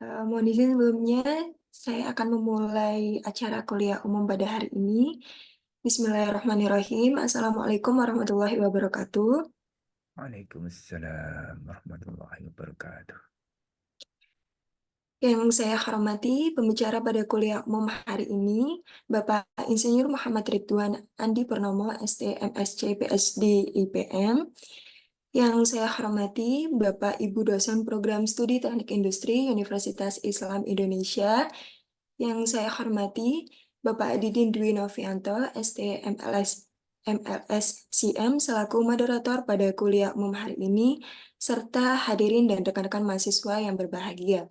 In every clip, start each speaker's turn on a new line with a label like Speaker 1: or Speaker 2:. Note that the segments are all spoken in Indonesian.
Speaker 1: Mohon izin sebelumnya, saya akan memulai acara kuliah umum pada hari ini. Bismillahirrahmanirrahim. Assalamualaikum warahmatullahi wabarakatuh.
Speaker 2: Waalaikumsalam warahmatullahi wabarakatuh.
Speaker 1: Yang saya hormati, pembicara pada kuliah umum hari ini, Bapak Insinyur Muhammad Ridwan Andi Purnomo, ST, MSc, PhD, IPM. Yang saya hormati, Bapak Ibu dosen Program Studi Teknik Industri Universitas Islam Indonesia. Yang saya hormati, Bapak Didin Dwi Novianto, ST, MLS, CM, selaku moderator pada kuliah umum hari ini, serta hadirin dan rekan-rekan mahasiswa yang berbahagia.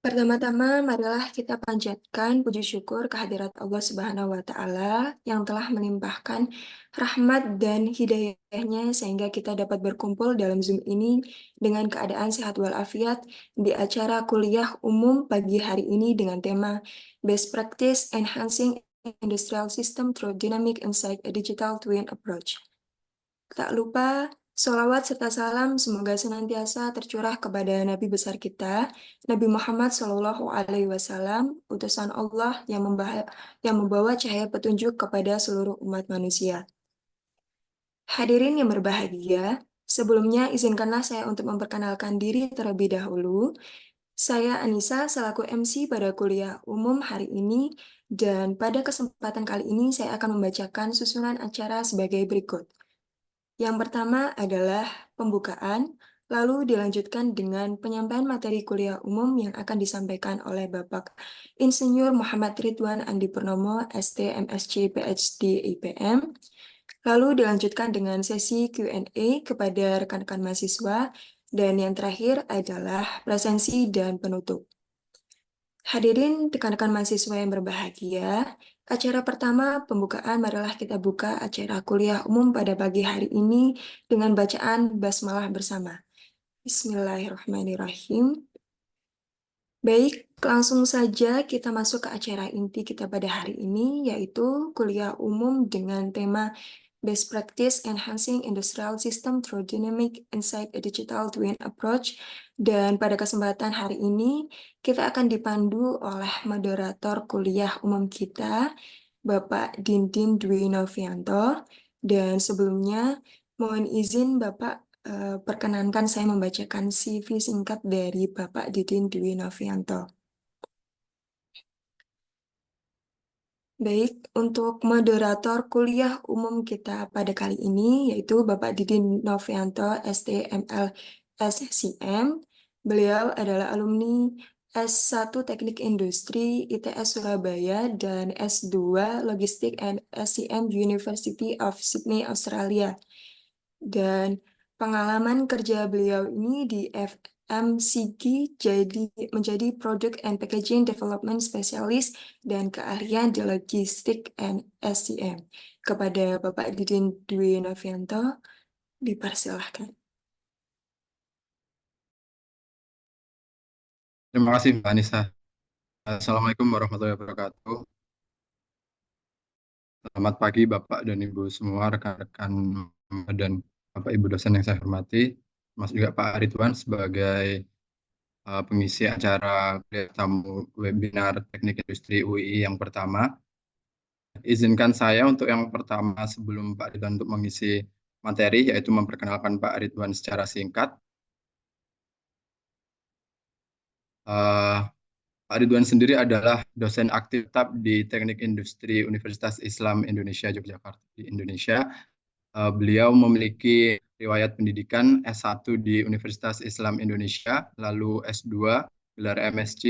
Speaker 1: Pertama-tama, marilah kita panjatkan puji syukur kehadirat Allah Subhanahu wa Ta'ala yang telah melimpahkan rahmat dan hidayahnya sehingga kita dapat berkumpul dalam Zoom ini dengan keadaan sehat walafiat di acara kuliah umum pagi hari ini dengan tema Best Practice Enhancing Industrial System Through Dynamic Insight a Digital Twin Approach. Tak lupa, sholawat serta salam semoga senantiasa tercurah kepada Nabi besar kita, Nabi Muhammad Shallallahu Alaihi Wasallam, utusan Allah yang membawa cahaya petunjuk kepada seluruh umat manusia. Hadirin yang berbahagia, sebelumnya izinkanlah saya untuk memperkenalkan diri terlebih dahulu. Saya Anissa selaku MC pada kuliah umum hari ini, dan pada kesempatan kali ini saya akan membacakan susunan acara sebagai berikut. Yang pertama adalah pembukaan, lalu dilanjutkan dengan penyampaian materi kuliah umum yang akan disampaikan oleh Bapak Insinyur Muhammad Ridwan Andi Purnomo, ST, MSc, PhD, IPM. Lalu dilanjutkan dengan sesi Q&A kepada rekan-rekan mahasiswa, dan yang terakhir adalah presensi dan penutup. Hadirin rekan-rekan mahasiswa yang berbahagia, acara pertama pembukaan marilah kita buka acara kuliah umum pada pagi hari ini dengan bacaan basmalah bersama. Bismillahirrahmanirrahim. Baik, langsung saja kita masuk ke acara inti kita pada hari ini, yaitu kuliah umum dengan tema Best Practice Enhancing Industrial System Through Dynamic Insight a Digital Twin Approach. Dan pada kesempatan hari ini, kita akan dipandu oleh moderator kuliah umum kita, Bapak Dindin Dwi Novianto. Dan sebelumnya, mohon izin Bapak, perkenankan saya membacakan CV singkat dari Bapak Didin Dwi Novianto. Baik, untuk moderator kuliah umum kita pada kali ini yaitu Bapak Didin Novianto, STML SCM. Beliau adalah alumni S1 Teknik Industri ITS Surabaya dan S2 Logistik and SCM University of Sydney, Australia. Dan pengalaman kerja beliau ini di FMCG menjadi Product and Packaging Development Specialist dan keahlian di Logistik and SCM. Kepada Bapak Didin Dwi Novianto, dipersilahkan.
Speaker 3: Terima kasih Mbak Anissa. Assalamualaikum warahmatullahi wabarakatuh. Selamat pagi Bapak dan Ibu semua, rekan-rekan dan Bapak Ibu dosen yang saya hormati, Mas juga Pak Ridwan sebagai pengisi acara kuliah tamu webinar Teknik Industri UI yang pertama. Izinkan saya untuk yang pertama sebelum Pak Ridwan untuk mengisi materi, yaitu memperkenalkan Pak Ridwan secara singkat. Pak Ridwan sendiri adalah dosen aktif tetap di Teknik Industri Universitas Islam Indonesia Yogyakarta di Indonesia. Beliau memiliki riwayat pendidikan S1 di Universitas Islam Indonesia, lalu S2 gelar MSc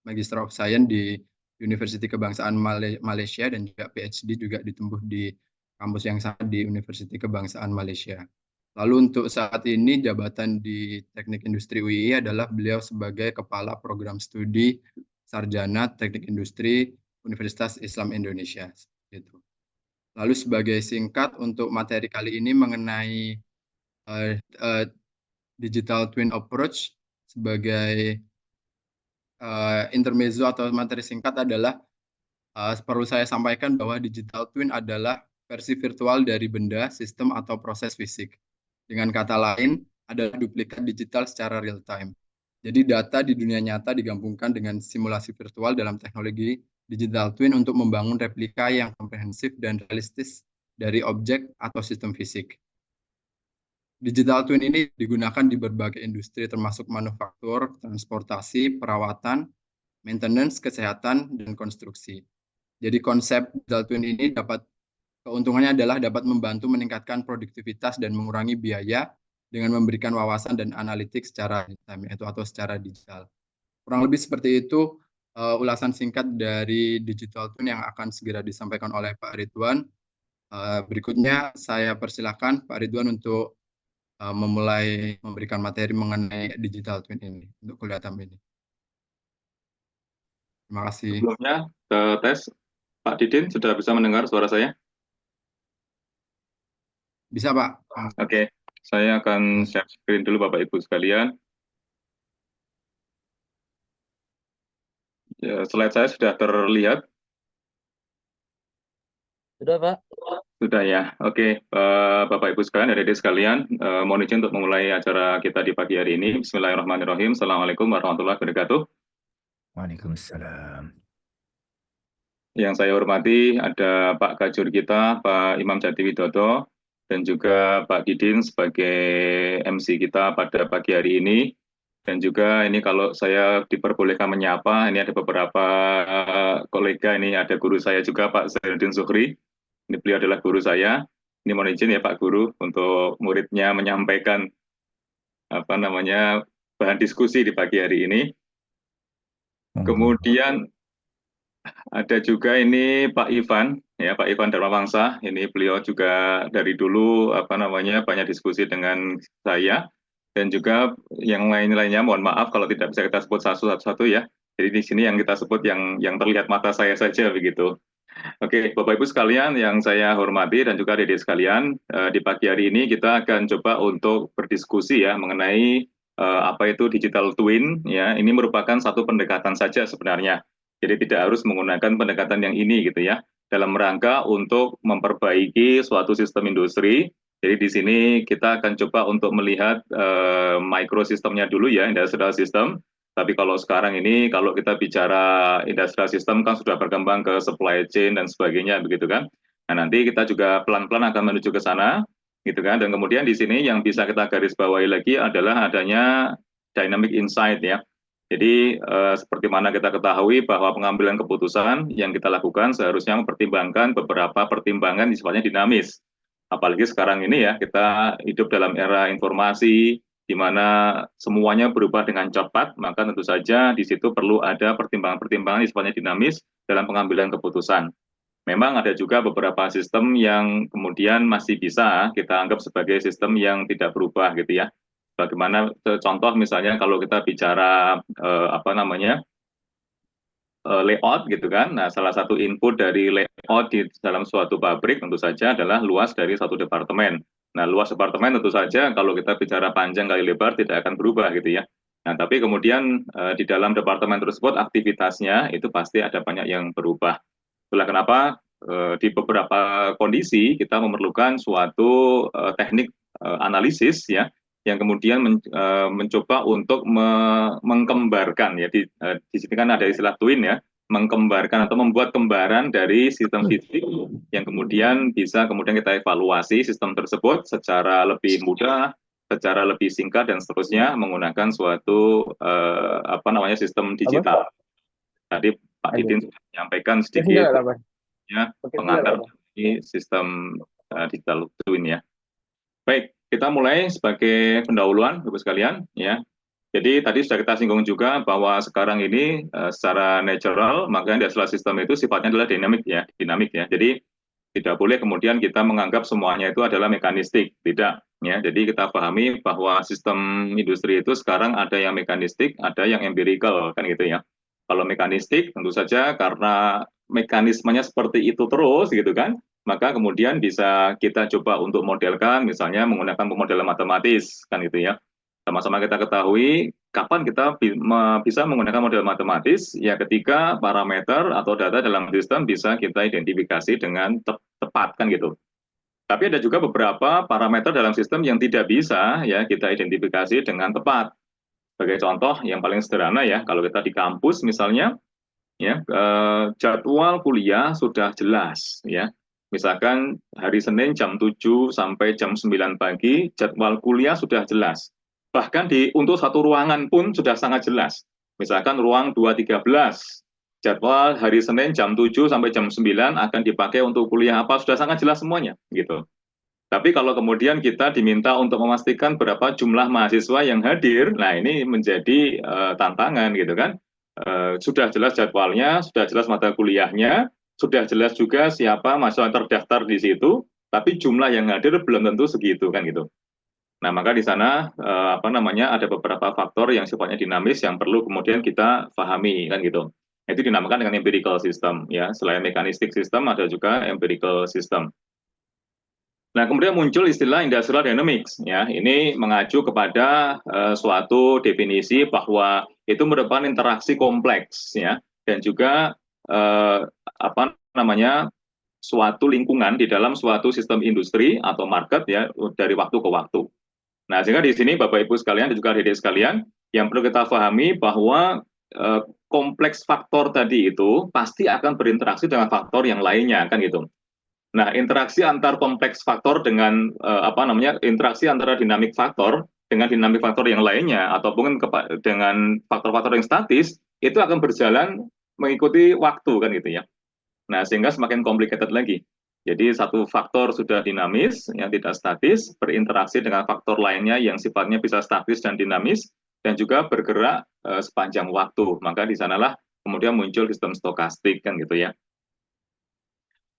Speaker 3: Magister of Science di Universiti Kebangsaan Malaysia dan juga PhD juga ditempuh di kampus yang sama di Universiti Kebangsaan Malaysia. Lalu untuk saat ini jabatan di Teknik Industri UI adalah beliau sebagai Kepala Program Studi Sarjana Teknik Industri Universitas Islam Indonesia. Gitu. Lalu sebagai singkat untuk materi kali ini mengenai Digital Twin Approach, sebagai intermezzo atau materi singkat adalah perlu saya sampaikan bahwa Digital Twin adalah versi virtual dari benda, sistem, atau proses fisik. Dengan kata lain, adalah duplikat digital secara real time. Jadi data di dunia nyata digabungkan dengan simulasi virtual dalam teknologi digital twin untuk membangun replika yang komprehensif dan realistis dari objek atau sistem fisik. Digital twin ini digunakan di berbagai industri termasuk manufaktur, transportasi, perawatan, maintenance, kesehatan, dan konstruksi. Jadi konsep digital twin ini keuntungannya adalah dapat membantu meningkatkan produktivitas dan mengurangi biaya dengan memberikan wawasan dan analitik secara digital. Kurang lebih seperti itu ulasan singkat dari digital twin yang akan segera disampaikan oleh Pak Ridwan. Berikutnya saya persilakan Pak Ridwan untuk memulai memberikan materi mengenai digital twin ini untuk kuliah tahun ini. Terima kasih.
Speaker 4: Sebelumnya ke tes, Pak Didin sudah bisa mendengar suara saya?
Speaker 3: Bisa Pak?
Speaker 4: Oke, saya akan share screen dulu Bapak Ibu sekalian. Ya, slide saya sudah terlihat.
Speaker 5: Sudah, Pak.
Speaker 4: Sudah ya, oke. Bapak Ibu sekalian, adik-adik sekalian, mohon izin untuk memulai acara kita di pagi hari ini. Bismillahirrahmanirrahim. Assalamualaikum warahmatullahi wabarakatuh.
Speaker 2: Waalaikumsalam.
Speaker 4: Yang saya hormati ada Pak Kajur kita, Pak Imam Jati Widodo, dan juga Pak Didin sebagai MC kita pada pagi hari ini. Dan juga ini kalau saya diperbolehkan menyapa, ini ada beberapa kolega, ini ada guru saya juga Pak Zainuddin Zuhri. Ini beliau adalah guru saya. Ini mohon izin ya Pak Guru untuk muridnya menyampaikan bahan diskusi di pagi hari ini. Kemudian ada juga ini Pak Ivan, ya Pak Ivan Darmawangsa. Ini beliau juga dari dulu banyak diskusi dengan saya. Dan juga yang lainnya, mohon maaf kalau tidak bisa kita sebut satu-satu ya. Jadi di sini yang kita sebut yang terlihat mata saya saja begitu. Oke, Bapak Ibu sekalian yang saya hormati dan juga adik-adik sekalian, di pagi hari ini kita akan coba untuk berdiskusi ya mengenai apa itu digital twin ya. Ini merupakan satu pendekatan saja sebenarnya. Jadi tidak harus menggunakan pendekatan yang ini gitu ya. Dalam rangka untuk memperbaiki suatu sistem industri. Jadi di sini kita akan coba untuk melihat microsistemnya dulu ya, industrial system. Tapi kalau sekarang ini, kalau kita bicara industrial system kan sudah berkembang ke supply chain dan sebagainya, begitu kan. Nah nanti kita juga pelan-pelan akan menuju ke sana, gitu kan. Dan kemudian di sini yang bisa kita garis bawahi lagi adalah adanya dynamic insight ya. Jadi seperti mana kita ketahui bahwa pengambilan keputusan yang kita lakukan seharusnya mempertimbangkan beberapa pertimbangan sifatnya dinamis. Apalagi sekarang ini ya, kita hidup dalam era informasi, di mana semuanya berubah dengan cepat, maka tentu saja di situ perlu ada pertimbangan-pertimbangan yang sifatnya dinamis dalam pengambilan keputusan. Memang ada juga beberapa sistem yang kemudian masih bisa kita anggap sebagai sistem yang tidak berubah gitu ya. Bagaimana contoh misalnya kalau kita bicara layout gitu kan. Nah, salah satu input dari layout di dalam suatu pabrik tentu saja adalah luas dari satu departemen. Nah, luas departemen tentu saja kalau kita bicara panjang kali lebar tidak akan berubah gitu ya. Nah, tapi kemudian di dalam departemen tersebut aktivitasnya itu pasti ada banyak yang berubah. Itulah kenapa di beberapa kondisi kita memerlukan suatu teknik analisis ya yang kemudian mencoba untuk mengkembarkan ya di sini kan ada istilah twin ya, mengkembarkan atau membuat kembaran dari sistem fisik yang kemudian bisa kemudian kita evaluasi sistem tersebut secara lebih mudah, secara lebih singkat dan seterusnya menggunakan suatu sistem digital. Tadi Pak Didin sudah menyampaikan sedikit ya pengantar dari sistem digital twin ya. Baik, kita mulai sebagai pendahuluan, Bapak sekalian, ya. Jadi tadi sudah kita singgung juga bahwa sekarang ini secara natural, maka industrial system itu sifatnya adalah dinamik ya. Jadi tidak boleh kemudian kita menganggap semuanya itu adalah mekanistik, tidak. Ya, jadi kita pahami bahwa sistem industri itu sekarang ada yang mekanistik, ada yang empirical, kan gitu ya. Kalau mekanistik tentu saja karena mekanismenya seperti itu terus gitu kan, maka kemudian bisa kita coba untuk modelkan misalnya menggunakan pemodelan matematis kan gitu ya. Sama-sama kita ketahui kapan kita bisa menggunakan model matematis ya ketika parameter atau data dalam sistem bisa kita identifikasi dengan tepat kan gitu. Tapi ada juga beberapa parameter dalam sistem yang tidak bisa ya kita identifikasi dengan tepat. Sebagai contoh yang paling sederhana ya, kalau kita di kampus misalnya, ya jadwal kuliah sudah jelas ya. Misalkan hari Senin jam 7 sampai jam 9 pagi, jadwal kuliah sudah jelas. Bahkan untuk satu ruangan pun sudah sangat jelas. Misalkan ruang 213, jadwal hari Senin jam 7 sampai jam 9 akan dipakai untuk kuliah apa, sudah sangat jelas semuanya gitu. Tapi kalau kemudian kita diminta untuk memastikan berapa jumlah mahasiswa yang hadir, nah ini menjadi tantangan gitu kan. Sudah jelas jadwalnya, sudah jelas mata kuliahnya, sudah jelas juga siapa mahasiswa yang terdaftar di situ, tapi jumlah yang hadir belum tentu segitu kan gitu. Nah, maka di sana ada beberapa faktor yang sifatnya dinamis yang perlu kemudian kita pahami kan gitu. Itu dinamakan dengan empirical system ya. Selain mechanistic system ada juga empirical system. Nah, kemudian muncul istilah industrial dynamics ya. Ini mengacu kepada suatu definisi bahwa itu merupakan interaksi kompleks ya, dan juga suatu lingkungan di dalam suatu sistem industri atau market ya dari waktu ke waktu. Nah, sehingga di sini Bapak Ibu sekalian dan juga adik-adik sekalian, yang perlu kita pahami bahwa kompleks faktor tadi itu pasti akan berinteraksi dengan faktor yang lainnya kan gitu. Nah, interaksi antar kompleks faktor dengan interaksi antara dinamik faktor dengan dinamik faktor yang lainnya ataupun dengan faktor-faktor yang statis itu akan berjalan mengikuti waktu kan gitu ya. Nah, sehingga semakin complicated lagi. Jadi satu faktor sudah dinamis, yang tidak statis, berinteraksi dengan faktor lainnya yang sifatnya bisa statis dan dinamis, dan juga bergerak sepanjang waktu. Maka di sanalah kemudian muncul sistem stokastik kan gitu ya.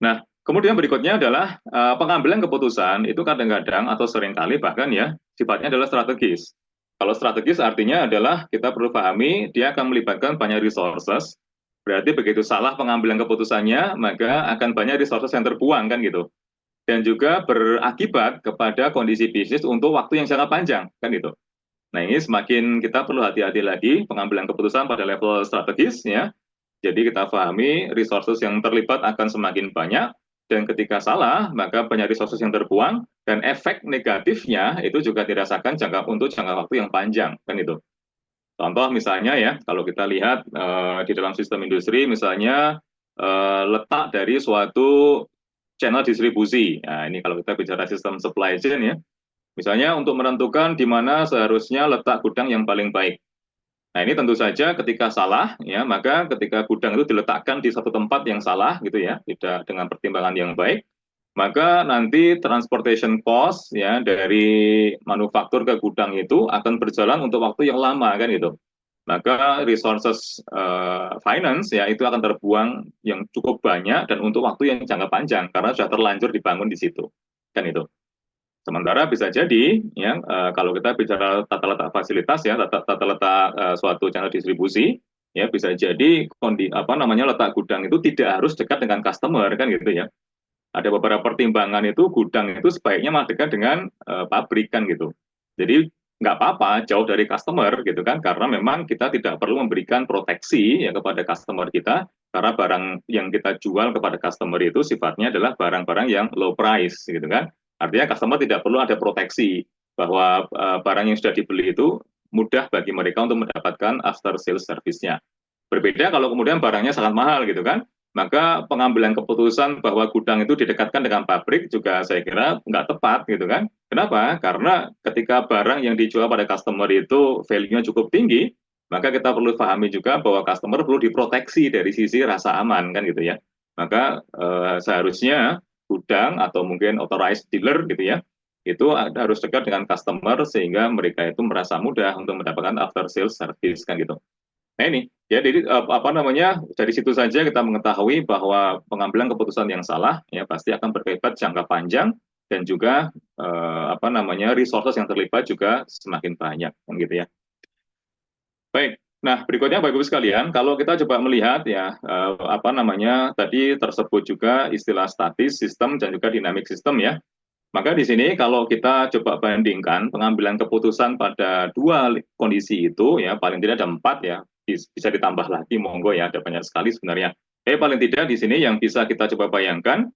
Speaker 4: Nah, kemudian berikutnya adalah pengambilan keputusan itu kadang-kadang atau seringkali bahkan ya sifatnya adalah strategis. Kalau strategis artinya adalah kita perlu pahami dia akan melibatkan banyak resources. Berarti begitu salah pengambilan keputusannya, maka akan banyak resources yang terbuang kan gitu. Dan juga berakibat kepada kondisi bisnis untuk waktu yang jangka panjang kan gitu. Nah, ini semakin kita perlu hati-hati lagi pengambilan keputusan pada level strategis ya. Jadi kita pahami resources yang terlibat akan semakin banyak, dan ketika salah, maka banyak resources yang terbuang, dan efek negatifnya itu juga dirasakan untuk jangka waktu yang panjang, kan itu. Contoh misalnya ya, kalau kita lihat di dalam sistem industri, misalnya letak dari suatu channel distribusi. Nah, ini kalau kita bicara sistem supply chain ya, misalnya untuk menentukan di mana seharusnya letak gudang yang paling baik. Nah, ini tentu saja ketika salah, ya maka ketika gudang itu diletakkan di satu tempat yang salah, gitu ya, tidak dengan pertimbangan yang baik, maka nanti transportation cost ya dari manufaktur ke gudang itu akan berjalan untuk waktu yang lama kan gitu. Maka resources finance ya itu akan terbuang yang cukup banyak dan untuk waktu yang jangka panjang karena sudah terlanjur dibangun di situ, kan itu. Sementara bisa jadi, ya kalau kita bicara tata letak fasilitas ya, tata letak suatu channel distribusi, ya bisa jadi letak gudang itu tidak harus dekat dengan customer kan gitu ya. Ada beberapa pertimbangan itu gudang itu sebaiknya malah dekat dengan pabrik kan gitu. Jadi nggak apa-apa jauh dari customer gitu kan, karena memang kita tidak perlu memberikan proteksi ya kepada customer kita, karena barang yang kita jual kepada customer itu sifatnya adalah barang-barang yang low price gitu kan. Artinya customer tidak perlu ada proteksi bahwa barang yang sudah dibeli itu mudah bagi mereka untuk mendapatkan after sales service-nya. Berbeda kalau kemudian barangnya sangat mahal gitu kan, maka pengambilan keputusan bahwa gudang itu didekatkan dengan pabrik juga saya kira nggak tepat gitu kan. Kenapa? Karena ketika barang yang dijual pada customer itu value-nya cukup tinggi, maka kita perlu pahami juga bahwa customer perlu diproteksi dari sisi rasa aman kan gitu ya. Maka seharusnya gudang atau mungkin authorized dealer gitu ya, itu harus dekat dengan customer sehingga mereka itu merasa mudah untuk mendapatkan after sales service kan gitu. Nah ini ya, jadi dari situ saja kita mengetahui bahwa pengambilan keputusan yang salah ya pasti akan berakibat jangka panjang dan juga resources yang terlibat juga semakin banyak kan gitu ya. Baik. Nah, berikutnya Bapak Ibu sekalian, kalau kita coba melihat ya tadi tersebut juga istilah statis sistem dan juga dinamik sistem ya. Maka di sini kalau kita coba bandingkan pengambilan keputusan pada dua kondisi itu ya, paling tidak ada 4 ya, bisa ditambah lagi monggo ya, ada banyak sekali sebenarnya. Paling tidak di sini yang bisa kita coba bayangkan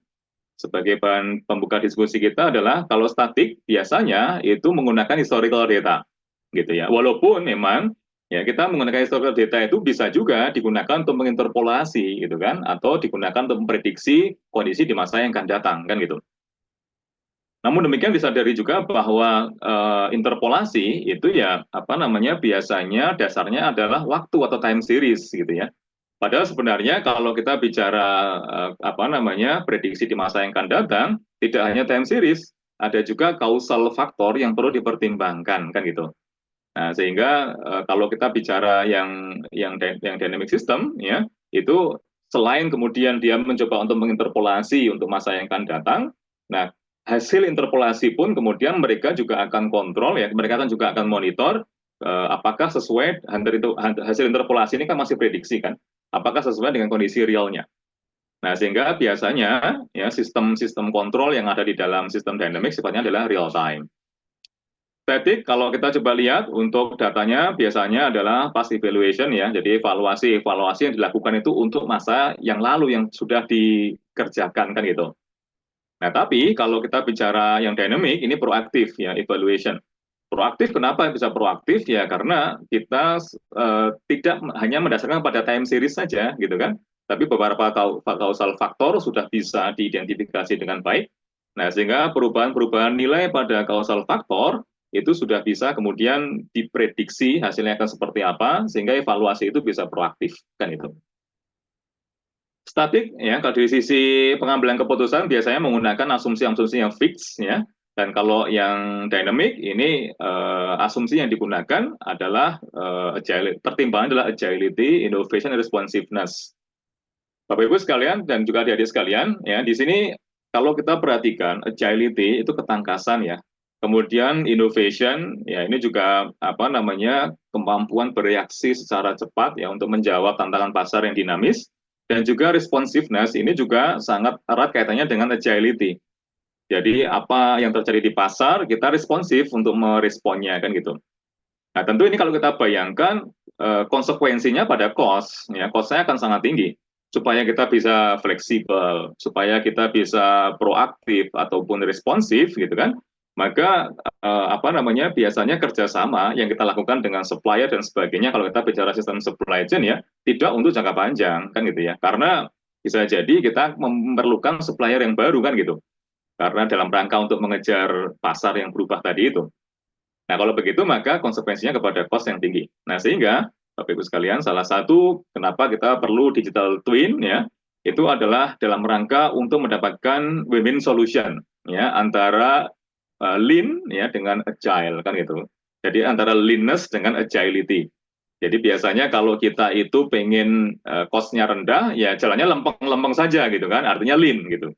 Speaker 4: sebagai bahan pembuka diskusi kita adalah kalau statik biasanya itu menggunakan historical data. gitu ya. Walaupun memang ya kita menggunakan historical data itu bisa juga digunakan untuk menginterpolasi gitu kan, atau digunakan untuk memprediksi kondisi di masa yang akan datang kan gitu. Namun demikian disadari juga bahwa interpolasi itu ya apa namanya biasanya dasarnya adalah waktu atau time series gitu ya. Padahal sebenarnya kalau kita bicara apa namanya prediksi di masa yang akan datang, tidak hanya time series, ada juga causal faktor yang perlu dipertimbangkan kan gitu. Nah, sehingga kalau kita bicara yang dynamic system ya, itu selain kemudian dia mencoba untuk menginterpolasi untuk masa yang akan datang, nah hasil interpolasi pun kemudian mereka juga akan kontrol ya, mereka akan juga akan monitor apakah sesuai hasil interpolasi ini kan masih prediksi kan, apakah sesuai dengan kondisi realnya. Nah, sehingga biasanya ya sistem kontrol yang ada di dalam sistem dynamic sifatnya adalah real time. Static, kalau kita coba lihat untuk datanya biasanya adalah past evaluation ya, jadi evaluasi yang dilakukan itu untuk masa yang lalu yang sudah dikerjakan kan gitu. Nah, tapi kalau kita bicara yang dynamic, ini proaktif ya, evaluation. Proaktif, kenapa bisa proaktif? Ya karena kita tidak hanya mendasarkan pada time series saja gitu kan, tapi beberapa causal faktor sudah bisa diidentifikasi dengan baik. Nah, sehingga perubahan-perubahan nilai pada causal faktor itu sudah bisa kemudian diprediksi hasilnya akan seperti apa, sehingga evaluasi itu bisa proaktif kan itu. Statik ya, kalau dari sisi pengambilan keputusan biasanya menggunakan asumsi-asumsi yang fix ya, dan kalau yang dynamic ini asumsi yang digunakan adalah pertimbangan adalah agility, innovation, responsiveness. Bapak Ibu sekalian dan juga adik-adik sekalian ya, di sini kalau kita perhatikan agility itu ketangkasan ya. Kemudian innovation ya ini juga apa namanya kemampuan bereaksi secara cepat ya untuk menjawab tantangan pasar yang dinamis. Dan juga responsiveness ini juga sangat erat kaitannya dengan agility. Jadi apa yang terjadi di pasar, kita responsif untuk meresponnya kan gitu. Nah tentu ini kalau kita bayangkan konsekuensinya pada cost, ya cost-nya akan sangat tinggi. Supaya kita bisa fleksibel, supaya kita bisa proaktif ataupun responsif gitu kan, maka apa namanya biasanya kerjasama yang kita lakukan dengan supplier dan sebagainya kalau kita bicara sistem supply chain ya tidak untuk jangka panjang kan gitu ya, karena bisa jadi kita memerlukan supplier yang baru kan gitu, karena dalam rangka untuk mengejar pasar yang berubah tadi itu. Nah kalau begitu maka konsekuensinya kepada cost yang tinggi. Nah sehingga Bapak Ibu sekalian, salah satu kenapa kita perlu digital twin ya, itu adalah dalam rangka untuk mendapatkan win-win solution ya antara lean ya dengan agile kan gitu. Jadi antara leanness dengan agility. Jadi biasanya kalau kita itu pengen cost-nya rendah, ya jalannya lempeng-lempeng saja gitu kan, artinya lean gitu.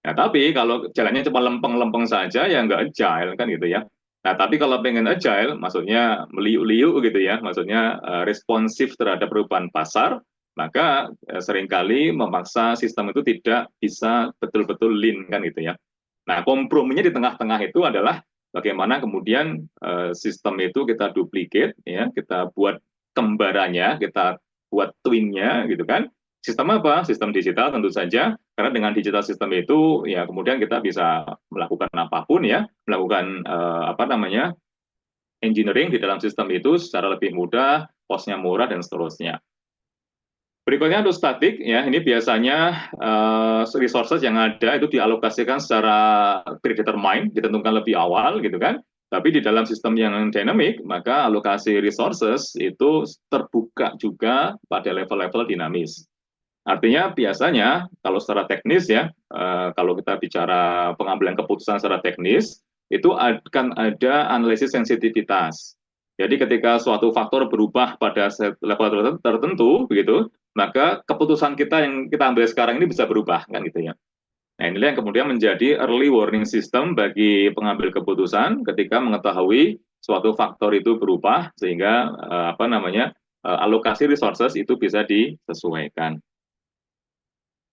Speaker 4: Nah tapi kalau jalannya cuma lempeng-lempeng saja, ya nggak agile kan gitu ya. Nah, tapi kalau pengen agile, maksudnya meliuk-liuk gitu ya, maksudnya responsif terhadap perubahan pasar, maka seringkali memaksa sistem itu tidak bisa betul-betul lean kan gitu ya. Nah, komprominya di tengah-tengah itu adalah bagaimana kemudian sistem itu kita duplicate, ya, kita buat kembarannya, kita buat twinnya gitu kan. Sistem apa? Sistem digital tentu saja, karena dengan digital sistem itu ya kemudian kita bisa melakukan apapun ya, melakukan apa namanya engineering di dalam sistem itu secara lebih mudah, cost-nya murah dan seterusnya. Berikutnya untuk statik ya, ini biasanya resources yang ada itu dialokasikan secara predetermined, ditentukan lebih awal gitu kan. Tapi di dalam sistem yang dynamic, maka alokasi resources itu terbuka juga pada level-level dinamis. Artinya biasanya kalau secara teknis ya, kalau kita bicara pengambilan keputusan secara teknis, itu akan ada analisis sensitivitas. Jadi ketika suatu faktor berubah pada level tertentu, begitu, maka keputusan kita yang kita ambil sekarang ini bisa berubah, kan gitu ya. Nah inilah yang kemudian menjadi early warning system bagi pengambil keputusan ketika mengetahui suatu faktor itu berubah, sehingga apa namanya alokasi resources itu bisa disesuaikan.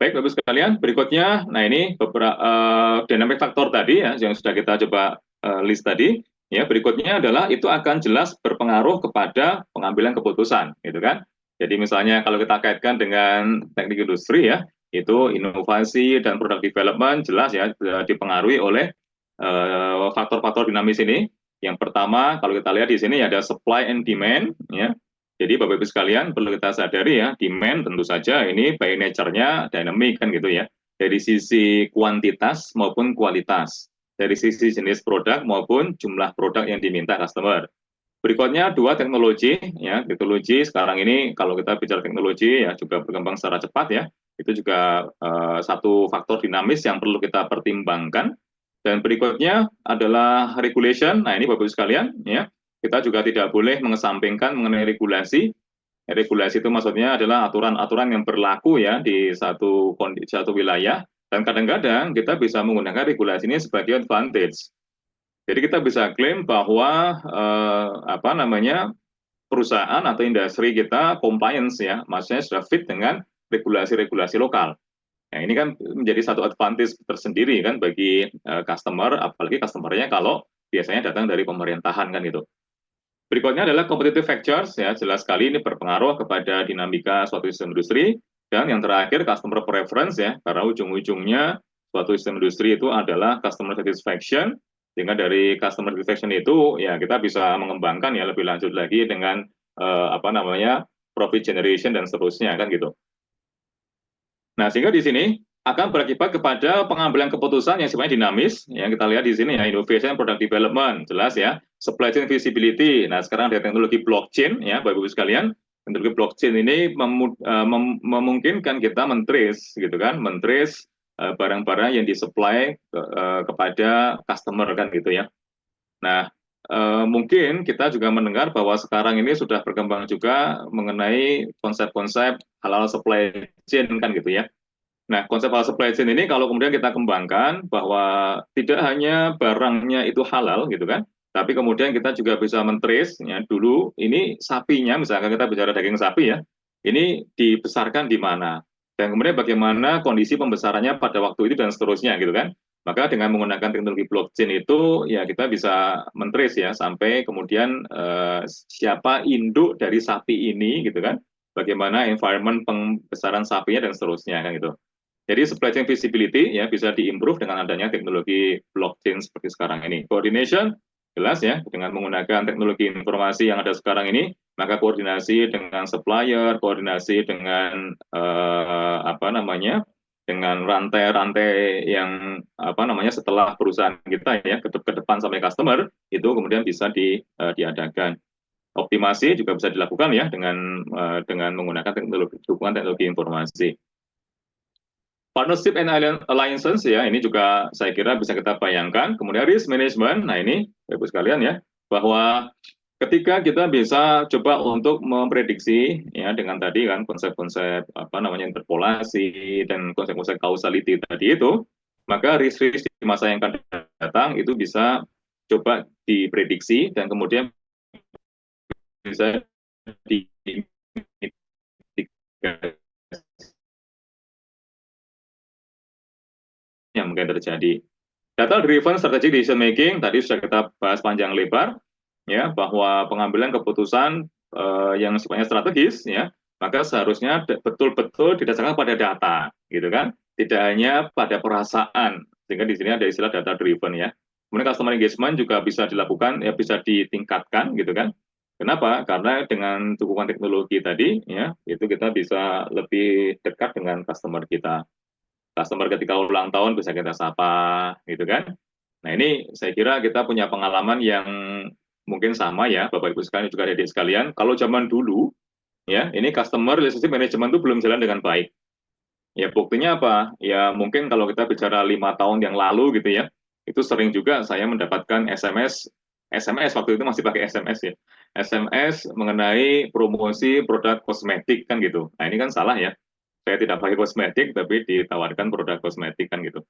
Speaker 4: Baik, Bapak sekalian, berikutnya, nah ini beberapa dynamic faktor tadi ya, yang sudah kita coba list tadi, ya berikutnya adalah itu akan jelas berpengaruh kepada pengambilan keputusan, gitu kan? Jadi misalnya kalau kita kaitkan dengan teknik industri ya, itu inovasi dan product development jelas ya dipengaruhi oleh faktor-faktor dinamis ini. Yang pertama, kalau kita lihat di sini ada supply and demand, ya. Jadi Bapak Ibu sekalian perlu kita sadari ya, demand tentu saja ini by nature-nya dynamic kan gitu ya. Dari sisi kuantitas maupun kualitas, dari sisi jenis produk maupun jumlah produk yang diminta customer. Berikutnya dua, teknologi ya. Teknologi sekarang ini kalau kita bicara teknologi ya juga berkembang secara cepat ya. Itu juga satu faktor dinamis yang perlu kita pertimbangkan. Dan berikutnya adalah regulation. Nah, ini Bapak Ibu sekalian ya. Kita juga tidak boleh mengesampingkan mengenai regulasi. Regulasi itu maksudnya adalah aturan-aturan yang berlaku ya di satu wilayah, dan kadang-kadang kita bisa menggunakan regulasi ini sebagai advantage. Jadi kita bisa klaim bahwa perusahaan atau industri kita compliance ya, maksudnya sudah fit dengan regulasi-regulasi lokal. Nah, ini kan menjadi satu advantage tersendiri kan bagi customer, apalagi customer-nya kalau biasanya datang dari pemerintahan kan gitu. Berikutnya adalah competitive factors ya, jelas sekali ini berpengaruh kepada dinamika suatu sistem industri. Dan yang terakhir customer preference ya, karena ujung-ujungnya suatu sistem industri itu adalah customer satisfaction. Sehingga dari customer satisfaction itu ya kita bisa mengembangkan ya lebih lanjut lagi dengan profit generation dan seterusnya kan gitu. Nah, sehingga di sini akan berakibat kepada pengambilan keputusan yang sifatnya dinamis. Yang kita lihat di sini ya, innovation product development, jelas ya. Supply chain visibility. Nah, sekarang ada teknologi blockchain ya, Bapak Ibu sekalian. Teknologi blockchain ini memungkinkan kita men-trace gitu kan, men-trace barang-barang yang disupply kepada customer kan gitu ya. Nah, mungkin kita juga mendengar bahwa sekarang ini sudah berkembang juga mengenai konsep-konsep halal supply chain kan gitu ya. Nah, konsep halal supply chain ini kalau kemudian kita kembangkan bahwa tidak hanya barangnya itu halal gitu kan, tapi kemudian kita juga bisa men-trace ya, dulu ini sapinya, misalkan kita bicara daging sapi ya, ini dibesarkan di mana, dan kemudian bagaimana kondisi pembesarannya pada waktu itu dan seterusnya gitu kan. Maka dengan menggunakan teknologi blockchain itu ya kita bisa men-trace ya sampai kemudian siapa induk dari sapi ini gitu kan, bagaimana environment pembesaran sapinya dan seterusnya kan gitu. Jadi supply chain visibility ya bisa diimprove dengan adanya teknologi blockchain seperti sekarang ini. Coordination jelas ya, dengan menggunakan teknologi informasi yang ada sekarang ini, maka koordinasi dengan supplier, koordinasi dengan dengan rantai-rantai yang setelah perusahaan kita ya ke depan sampai customer itu kemudian bisa diadakan. Optimasi juga bisa dilakukan ya dengan menggunakan teknologi informasi. Partnership and alliances ya, ini juga saya kira bisa kita bayangkan. Kemudian risk management, nah ini Bapak sekalian ya, bahwa ketika kita bisa coba untuk memprediksi ya dengan tadi kan konsep-konsep interpolasi dan konsep-konsep causality tadi itu, maka risk-risk di masa yang akan datang itu bisa coba diprediksi dan kemudian bisa yang mungkin terjadi. Data driven strategic decision making tadi sudah kita bahas panjang lebar ya, bahwa pengambilan keputusan yang sifatnya strategis ya, maka seharusnya betul-betul didasarkan pada data gitu kan, tidak hanya pada perasaan. Sehingga di sini ada istilah data driven ya. Kemudian customer engagement juga bisa dilakukan ya, bisa ditingkatkan gitu kan. Kenapa? Karena dengan dukungan teknologi tadi ya, itu kita bisa lebih dekat dengan customer kita. Customer ketika ulang tahun bisa kita sapa gitu kan. Nah, ini saya kira kita punya pengalaman yang mungkin sama ya Bapak Ibu sekalian juga adik sekalian. Kalau zaman dulu ya, ini customer relationship management itu belum jalan dengan baik. Ya buktinya apa? Ya mungkin kalau kita bicara 5 tahun yang lalu gitu ya, itu sering juga saya mendapatkan SMS waktu itu masih pakai SMS ya. SMS mengenai promosi produk kosmetik kan gitu. Nah, ini kan salah ya. Saya tidak pakai kosmetik, tapi ditawarkan produk kosmetik kan gitu.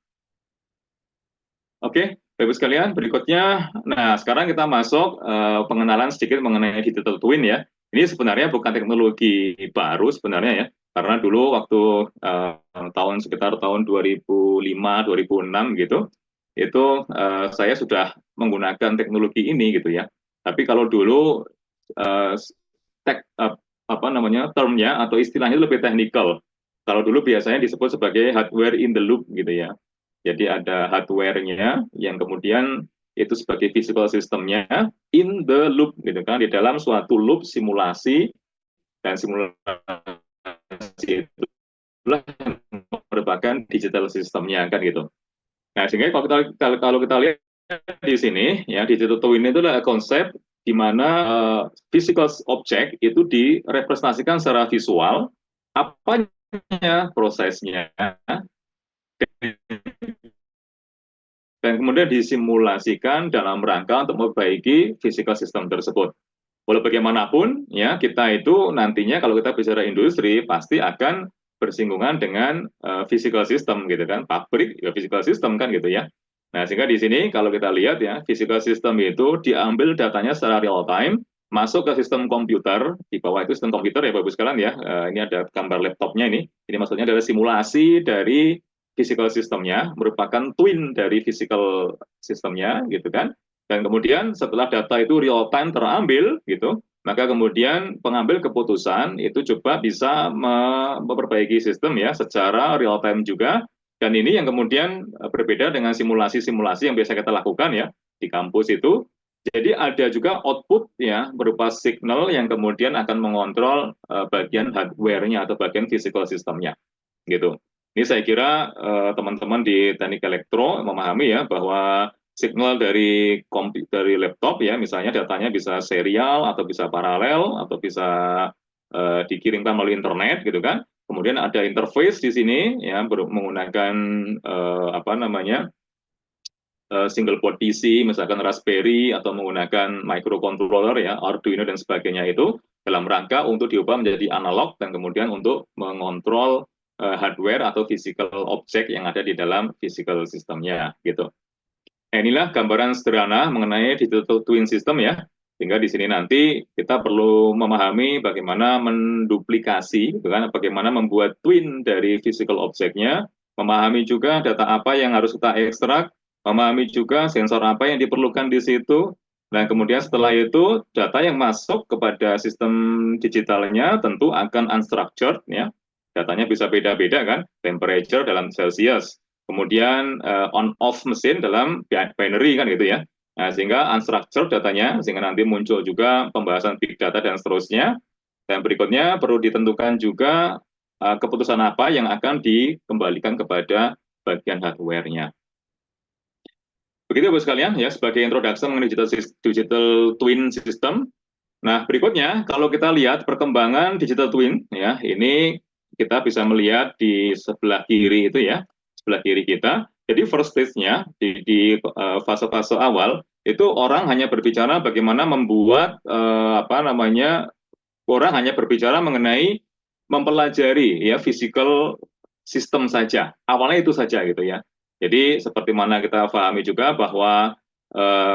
Speaker 4: Oke, Bapak sekalian, berikutnya, nah sekarang kita masuk pengenalan sedikit mengenai digital twin ya. Ini sebenarnya bukan teknologi baru sebenarnya ya, karena dulu waktu sekitar tahun 2005-2006 gitu, itu saya sudah menggunakan teknologi ini gitu ya. Tapi kalau dulu termnya atau istilahnya lebih teknikal. Kalau dulu biasanya disebut sebagai hardware in the loop gitu ya. Jadi ada hardware-nya yang kemudian itu sebagai physical systemnya in the loop gitu kan, di dalam suatu loop simulasi, dan simulasi itulah yang merupakan digital systemnya kan gitu. Nah, sehingga kalau kita lihat di sini ya, digital twin itu adalah konsep di mana physical object itu direpresentasikan secara visual, apanya, prosesnya, dan kemudian disimulasikan dalam rangka untuk memperbaiki physical system tersebut. Walau bagaimanapun, ya kita itu nantinya kalau kita bicara industri pasti akan bersinggungan dengan physical system gitu kan, pabrik ya physical system kan gitu ya. Nah, sehingga di sini kalau kita lihat ya, physical system itu diambil datanya secara real time, masuk ke sistem komputer, di bawah itu sistem komputer ya Bapak sekalian ya. Ini ada gambar laptopnya ini maksudnya adalah simulasi dari physical systemnya, merupakan twin dari physical systemnya gitu kan. Dan kemudian setelah data itu real time terambil gitu, maka kemudian pengambil keputusan itu coba bisa memperbaiki sistem ya secara real time juga. Dan ini yang kemudian berbeda dengan simulasi-simulasi yang biasa kita lakukan ya di kampus itu. Jadi ada juga output ya berupa signal yang kemudian akan mengontrol bagian hardware-nya atau bagian physical systemnya gitu. Ini saya kira teman-teman di teknik elektro memahami ya bahwa signal dari laptop ya misalnya datanya bisa serial atau bisa paralel atau bisa dikirimkan melalui internet gitu kan. Kemudian ada interface di sini ya menggunakan single board PC misalkan Raspberry atau menggunakan microcontroller ya Arduino dan sebagainya itu dalam rangka untuk diubah menjadi analog dan kemudian untuk mengontrol hardware atau physical object yang ada di dalam physical systemnya gitu. Nah, inilah gambaran sederhana mengenai digital twin system ya. Sehingga di sini nanti kita perlu memahami bagaimana menduplikasi, gitu kan, bagaimana membuat twin dari physical object-nya, memahami juga data apa yang harus kita ekstrak, memahami juga sensor apa yang diperlukan di situ. Nah, kemudian setelah itu data yang masuk kepada sistem digitalnya tentu akan unstructured ya. Datanya bisa beda-beda kan, temperature dalam Celsius, kemudian on-off mesin dalam binary kan gitu ya. Nah, sehingga unstructured datanya, sehingga nanti muncul juga pembahasan big data dan seterusnya. Dan berikutnya perlu ditentukan juga keputusan apa yang akan dikembalikan kepada bagian hardware-nya. Begitu Bapak sekalian ya, sebagai introduction mengenai digital twin system. Nah, berikutnya kalau kita lihat perkembangan digital twin ya, ini kita bisa melihat di sebelah kiri itu ya, sebelah kiri kita. Jadi first stage-nya di fase-fase awal itu orang hanya berbicara bagaimana membuat orang hanya berbicara mengenai mempelajari ya physical system saja. Awalnya itu saja gitu ya. Jadi seperti mana kita pahami juga bahwa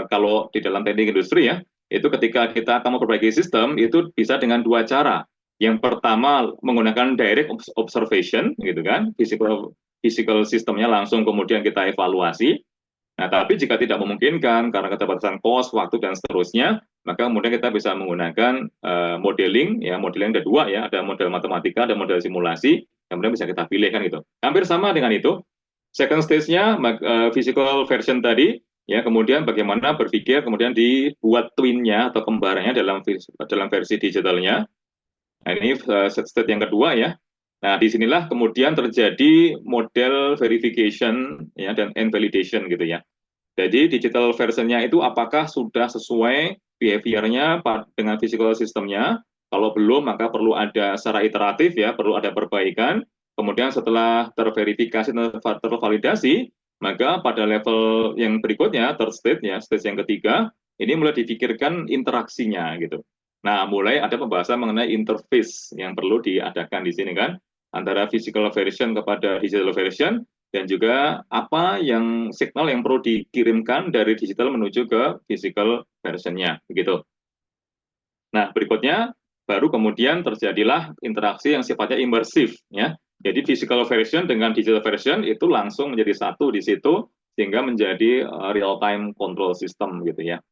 Speaker 4: kalau di dalam teknik industri ya, itu ketika kita akan memperbaiki sistem itu bisa dengan dua cara. Yang pertama menggunakan direct observation gitu kan, physical sistemnya langsung kemudian kita evaluasi. Nah, tapi jika tidak memungkinkan karena keterbatasan kos, waktu dan seterusnya, maka kemudian kita bisa menggunakan modeling ya, modeling ada dua ya, ada model matematika, ada model simulasi, kemudian bisa kita pilih kan gitu. Hampir sama dengan itu. Second stage-nya physical version tadi ya, kemudian bagaimana berpikir kemudian dibuat twin-nya atau kembarannya dalam versi digitalnya. Nah, ini stage yang kedua ya. Nah, disinilah kemudian terjadi model verification ya dan invalidation gitu ya. Jadi digital versionnya itu apakah sudah sesuai behavior-nya dengan physical systemnya? Kalau belum, maka perlu ada secara iteratif ya, perlu ada perbaikan. Kemudian setelah terverifikasi dan tervalidasi, maka pada level yang berikutnya, third stage ya, stage yang ketiga, ini mulai dipikirkan interaksinya gitu. Nah, mulai ada pembahasan mengenai interface yang perlu diadakan di sini kan, antara physical version kepada digital version, dan juga apa yang signal yang perlu dikirimkan dari digital menuju ke physical version-nya, begitu. Nah, berikutnya baru kemudian terjadilah interaksi yang sifatnya imersif, ya. Jadi physical version dengan digital version itu langsung menjadi satu di situ, sehingga menjadi real-time control system, gitu ya.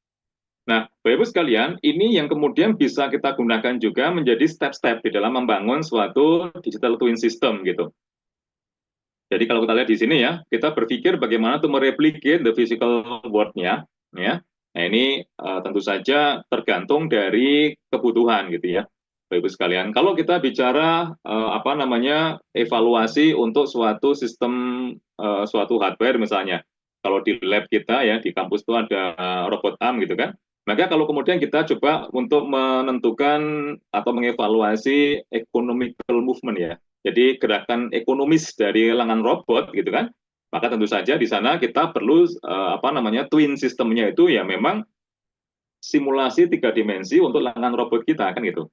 Speaker 4: Nah, Bapak-Ibu sekalian, ini yang kemudian bisa kita gunakan juga menjadi step-step di dalam membangun suatu digital twin system gitu. Jadi kalau kita lihat di sini ya, kita berpikir bagaimana untuk mereplicate the physical world-nya. ya. Nah, ini tentu saja tergantung dari kebutuhan gitu ya, Bapak Ibu sekalian. Kalau kita bicara evaluasi untuk suatu sistem suatu hardware misalnya, kalau di lab kita ya di kampus itu ada robot arm gitu kan. Maka kalau kemudian kita coba untuk menentukan atau mengevaluasi economical movement ya, jadi gerakan ekonomis dari lengan robot gitu kan, maka tentu saja di sana kita perlu twin sistemnya itu ya memang simulasi 3 dimensi untuk lengan robot kita kan gitu.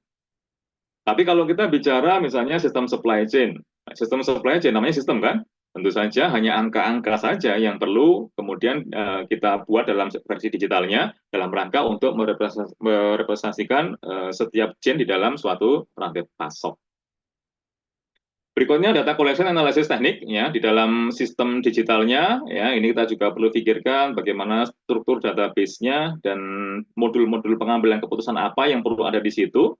Speaker 4: Tapi kalau kita bicara misalnya sistem supply chain namanya sistem kan, tentu saja hanya angka-angka saja yang perlu kemudian kita buat dalam versi digitalnya dalam rangka untuk merepresentasikan setiap chain di dalam suatu rantai pasok. Berikutnya data collection analisis teknik ya di dalam sistem digitalnya ya, ini kita juga perlu pikirkan bagaimana struktur database-nya dan modul-modul pengambilan keputusan apa yang perlu ada di situ.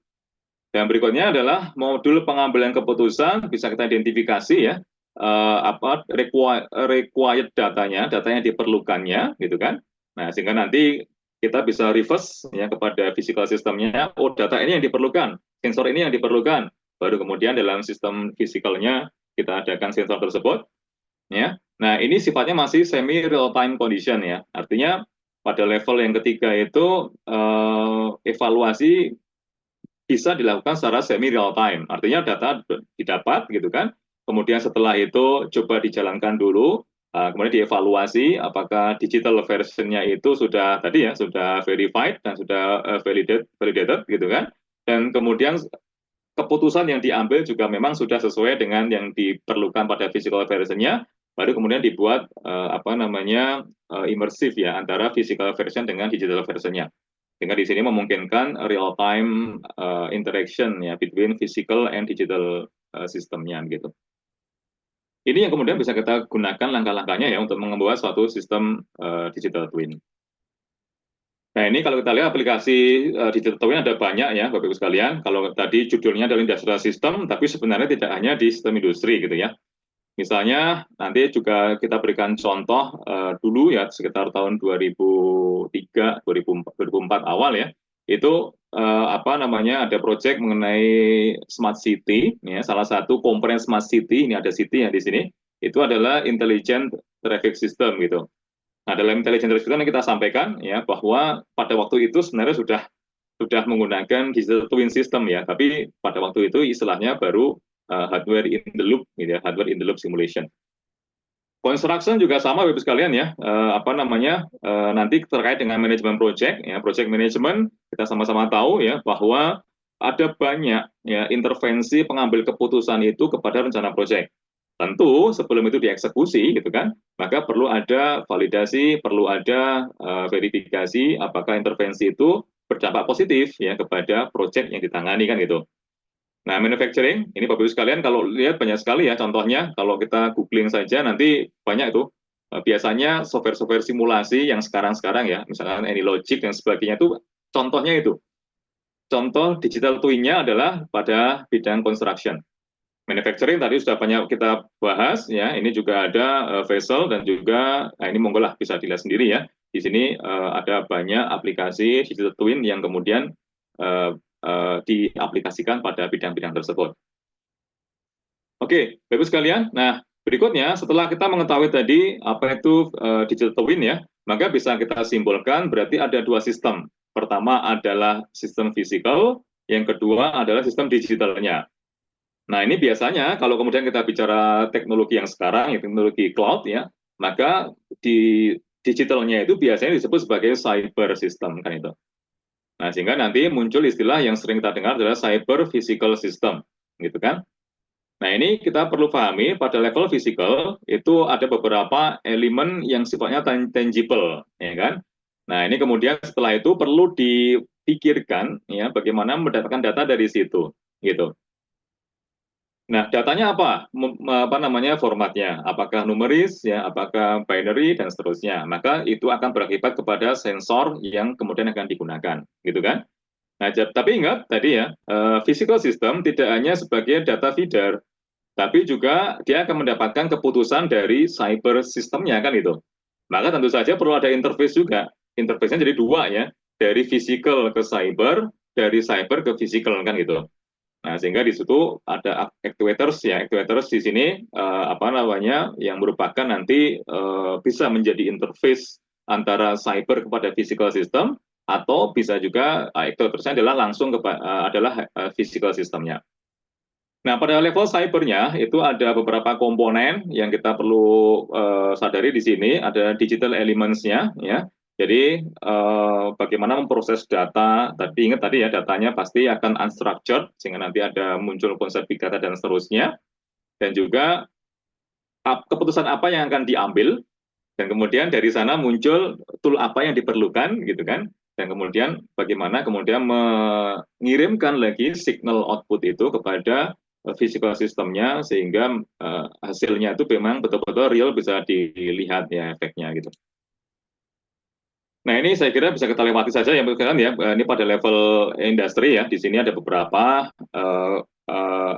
Speaker 4: Dan berikutnya adalah modul pengambilan keputusan bisa kita identifikasi ya required datanya, data yang diperlukannya gitu kan. Nah, sehingga nanti kita bisa reverse ya kepada physical systemnya, oh data ini yang diperlukan, sensor ini yang diperlukan. Baru kemudian dalam sistem fisikalnya kita adakan sensor tersebut ya. Nah, ini sifatnya masih semi real time condition ya. Artinya pada level yang ketiga itu evaluasi bisa dilakukan secara semi real time. Artinya data didapat gitu kan. Kemudian setelah itu coba dijalankan dulu, kemudian dievaluasi apakah digital versionnya itu sudah tadi ya sudah verified dan sudah validated gitu kan. Dan kemudian keputusan yang diambil juga memang sudah sesuai dengan yang diperlukan pada physical version-nya, baru kemudian dibuat immersif ya antara physical version dengan digital version-nya. Sehingga di sini memungkinkan real time interaction ya between physical and digital sistemnya gitu. Ini yang kemudian bisa kita gunakan langkah-langkahnya ya untuk membuat suatu sistem digital twin. Nah, ini kalau kita lihat aplikasi digital twin ada banyak ya, Bapak Ibu sekalian. Kalau tadi judulnya adalah industrial system, tapi sebenarnya tidak hanya di sistem industri gitu ya. Misalnya nanti juga kita berikan contoh dulu ya sekitar tahun 2003, 2004 awal ya. Itu ada proyek mengenai smart city ya, salah satu komponen smart city ini ada city ya di sini. Itu adalah intelligent traffic system gitu. Nah, dalam intelligent traffic system yang kita sampaikan ya bahwa pada waktu itu sebenarnya sudah menggunakan digital twin system ya, tapi pada waktu itu istilahnya baru hardware in the loop gitu ya, hardware in the loop simulation. Construction juga sama Bapak sekalian ya, nanti terkait dengan manajemen project ya, project management kita sama-sama tahu ya bahwa ada banyak ya intervensi pengambil keputusan itu kepada rencana project. Tentu sebelum itu dieksekusi gitu kan, maka perlu ada validasi, perlu ada verifikasi apakah intervensi itu berdampak positif ya kepada proyek yang ditangani kan gitu. Nah, manufacturing ini Bapak Ibu sekalian kalau lihat banyak sekali ya contohnya, kalau kita googling saja nanti banyak itu biasanya software-software simulasi yang sekarang-sekarang ya, misalkan AnyLogic dan sebagainya itu contohnya itu. Contoh digital twin-nya adalah pada bidang construction. Manufacturing tadi sudah banyak kita bahas ya, ini juga ada vessel dan juga ini monggo lah bisa dilihat sendiri ya. Di sini ada banyak aplikasi digital twin yang kemudian diaplikasikan pada bidang-bidang tersebut. Oke, Bapak sekalian. Nah, berikutnya setelah kita mengetahui tadi apa itu digital twin ya, maka bisa kita simpulkan berarti ada dua sistem. Pertama adalah sistem fisikal, yang kedua adalah sistem digitalnya. Nah, ini biasanya kalau kemudian kita bicara teknologi yang sekarang, ya, teknologi cloud ya, maka di digitalnya itu biasanya disebut sebagai cyber system kan itu. Nah, sehingga nanti muncul istilah yang sering kita dengar adalah cyber physical system, gitu kan. Nah, ini kita perlu pahami pada level fisikal itu ada beberapa elemen yang sifatnya tangible, ya kan. Nah, ini kemudian setelah itu perlu dipikirkan ya bagaimana mendapatkan data dari situ, gitu. Nah, datanya apa? Formatnya? Apakah numeris, ya, apakah binary dan seterusnya. Maka itu akan berakibat kepada sensor yang kemudian akan digunakan, gitu kan? Nah, tapi ingat tadi ya, physical system tidak hanya sebagai data feeder, tapi juga dia akan mendapatkan keputusan dari cyber sistemnya kan itu. Maka tentu saja perlu ada interface juga. interface-nya jadi dua ya, dari physical ke cyber, dari cyber ke physical kan gitu. Nah, sehingga di situ ada actuators ya, actuators di sini apa namanya yang merupakan nanti bisa menjadi interface antara cyber kepada physical system atau bisa juga actuatorsnya adalah langsung adalah physical systemnya. Nah, pada level cybernya itu ada beberapa komponen yang kita perlu sadari di sini, ada digital elements-nya ya. Jadi bagaimana memproses data, tadi ingat tadi ya datanya pasti akan unstructured sehingga nanti ada muncul konsep big data dan seterusnya, dan juga keputusan apa yang akan diambil, dan kemudian dari sana muncul tool apa yang diperlukan gitu kan, dan kemudian bagaimana kemudian mengirimkan lagi signal output itu kepada physical systemnya sehingga hasilnya itu memang betul-betul real bisa dilihat ya efeknya gitu. Nah, ini saya kira bisa kita lewati saja ya, ini pada level industri ya. Di sini ada beberapa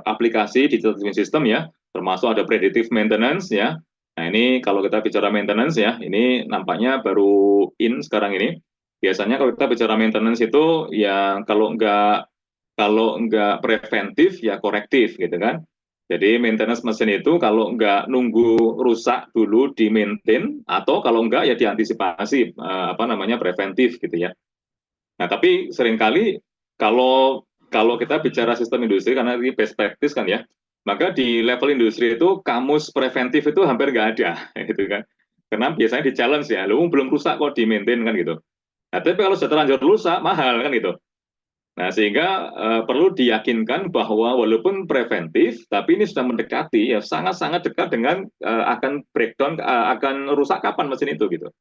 Speaker 4: aplikasi digital twin system ya, termasuk ada predictive maintenance ya. Nah, ini kalau kita bicara maintenance ya, ini nampaknya baru in sekarang ini. Biasanya kalau kita bicara maintenance itu ya kalau nggak preventif ya korektif gitu kan. Jadi maintenance mesin itu kalau nggak nunggu rusak dulu di maintain atau kalau nggak ya diantisipasi apa namanya preventif gitu ya. Nah tapi seringkali kalau kalau kita bicara sistem industri karena ini best practice kan ya, maka di level industri itu kamus preventif itu hampir nggak ada gitu kan. Karena biasanya di challenge ya, lu belum rusak kok di maintain kan gitu. Nah tapi kalau sudah terlanjur rusak mahal kan gitu. Nah, sehingga perlu diyakinkan bahwa walaupun preventif, tapi ini sudah mendekati, ya sangat-sangat dekat dengan akan breakdown, akan rusak kapan mesin itu gitu.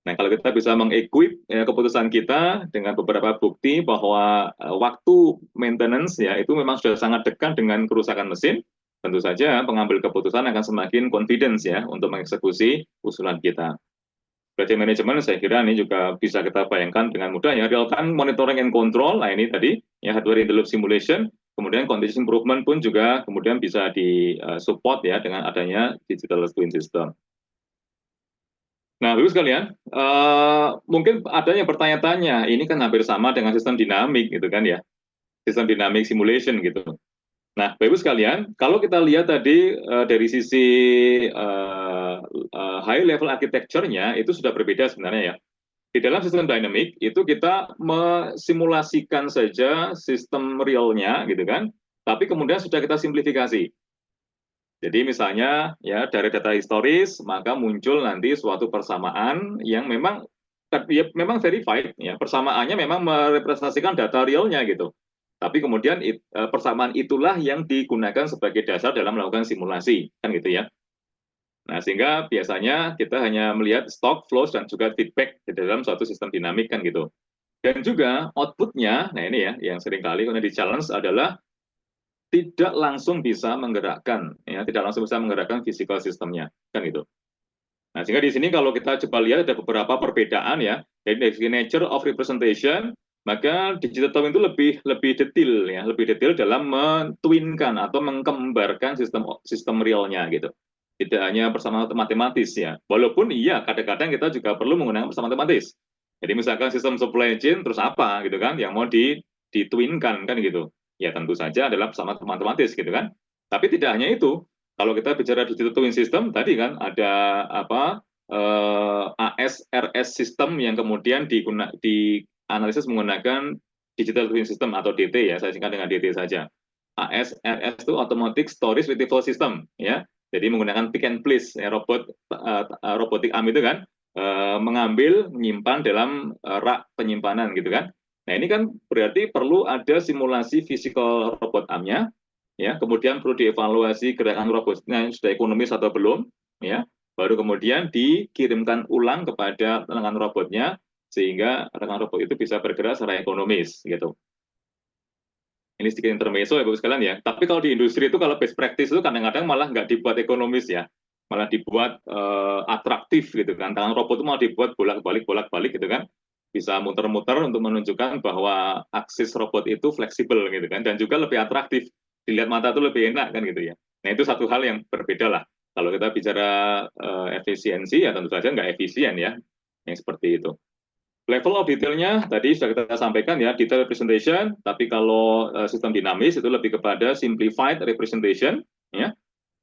Speaker 4: Nah, kalau kita bisa mengequip keputusan kita dengan beberapa bukti bahwa waktu maintenance ya itu memang sudah sangat dekat dengan kerusakan mesin, tentu saja pengambil keputusan akan semakin confidence ya untuk mengeksekusi usulan kita. Project management saya kira ini juga bisa kita bayangkan dengan mudah ya, real time monitoring and control. Nah ini tadi ya hardware in the loop simulation, kemudian continuous improvement pun juga kemudian bisa di support ya dengan adanya digital twin system. Nah, Bapak sekalian, mungkin ada yang bertanya-tanya, ini kan hampir sama dengan sistem dinamik gitu kan ya, sistem dinamik simulation gitu. Nah, Bapak sekalian, kalau kita lihat tadi dari sisi high level architecture-nya itu sudah berbeda sebenarnya ya. Di dalam sistem dynamic itu kita mesimulasikan saja sistem realnya gitu kan, tapi kemudian sudah kita simplifikasi. Jadi misalnya ya dari data historis maka muncul nanti suatu persamaan yang memang ya, memang verified ya, persamaannya memang merepresentasikan data realnya gitu. Tapi kemudian persamaan itulah yang digunakan sebagai dasar dalam melakukan simulasi kan gitu ya. Nah, sehingga biasanya kita hanya melihat stock, flows, dan juga feedback di dalam suatu sistem dinamik kan gitu. Dan juga output-nya, nah ini ya, yang seringkali di challenge adalah tidak langsung bisa menggerakkan, ya, tidak langsung bisa menggerakkan physical systemnya, kan gitu. Nah, sehingga di sini kalau kita coba lihat ada beberapa perbedaan ya, dari nature of representation, maka digital twin itu lebih detail ya, lebih detail dalam mentwinkan atau mengkembarkan sistem realnya gitu. Tidak hanya persamaan matematis ya. Walaupun iya kadang-kadang kita juga perlu menggunakan persamaan matematis. Jadi misalkan sistem supply chain terus apa gitu kan yang mau ditwinkan kan gitu. Ya tentu saja adalah persamaan matematis gitu kan. Tapi tidak hanya itu. Kalau kita bicara digital twin system tadi kan ada apa ASRS system yang kemudian dianalisis menggunakan digital twin system atau DT ya, saya singkat dengan DT saja. ASRS itu automatic storage retrieval system ya. Jadi menggunakan pick and place ya, robotik arm itu kan mengambil menyimpan dalam rak penyimpanan gitu kan. Nah ini kan berarti perlu ada simulasi physical robot armnya ya, kemudian perlu dievaluasi gerakan robotnya sudah ekonomis atau belum ya, baru kemudian dikirimkan ulang kepada lengan robotnya sehingga lengan robot itu bisa bergerak secara ekonomis gitu. Ini sedikit intermezzo ya Bapak sekalian ya. Tapi kalau di industri itu kalau best practice itu kadang-kadang malah nggak dibuat ekonomis ya, malah dibuat atraktif gitu kan. Tangan robot itu malah dibuat bolak-balik gitu kan, bisa muter-muter untuk menunjukkan bahwa aksis robot itu fleksibel gitu kan, dan juga lebih atraktif, dilihat mata itu lebih enak kan gitu ya. Nah itu satu hal yang berbeda lah. Kalau kita bicara efisiensi ya tentu saja nggak efisien ya, yang seperti itu. Level of detailnya tadi sudah kita sampaikan ya, detail representation, tapi kalau sistem dinamis itu lebih kepada simplified representation, ya.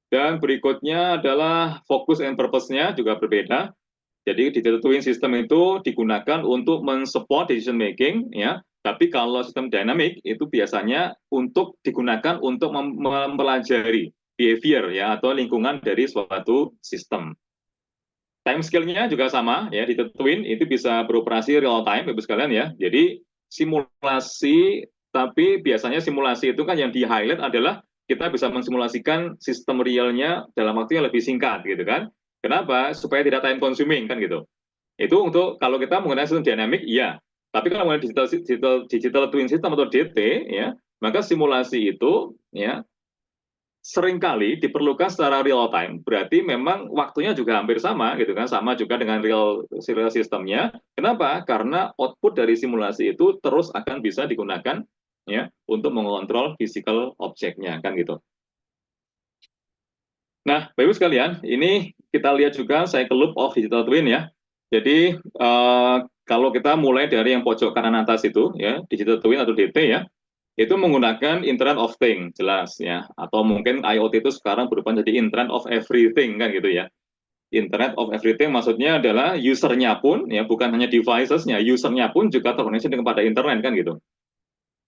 Speaker 4: Dan berikutnya adalah focus and purpose-nya juga berbeda. Jadi digital twin system itu digunakan untuk mensupport decision making, ya. Tapi kalau sistem dynamic itu biasanya untuk digunakan untuk mempelajari behavior ya atau lingkungan dari suatu sistem. Time scale-nya juga sama ya, di Twin itu bisa beroperasi real time Ibu sekalian ya. Jadi simulasi, tapi biasanya simulasi itu kan yang di highlight adalah kita bisa mensimulasikan sistem realnya dalam waktu yang lebih singkat gitu kan. Kenapa? Supaya tidak time consuming kan gitu. Itu untuk kalau kita menggunakan sistem dynamic iya. Tapi kalau menggunakan digital twin system atau DT ya, maka simulasi itu ya seringkali diperlukan secara real time. Berarti memang waktunya juga hampir sama gitu kan, sama juga dengan real sistemnya. Kenapa? Karena output dari simulasi itu terus akan bisa digunakan ya untuk mengontrol physical objeknya kan gitu. Nah, Bapak Ibu sekalian, ini kita lihat juga cycle loop of digital twin ya. Jadi kalau kita mulai dari yang pojok kanan atas itu ya, digital twin atau DT ya, itu menggunakan Internet of Things, jelas ya. Atau mungkin IoT itu sekarang berubah jadi Internet of Everything kan gitu ya. Internet of Everything maksudnya adalah usernya pun ya, bukan hanya devices-nya, usernya pun juga terkoneksi kepada internet kan gitu.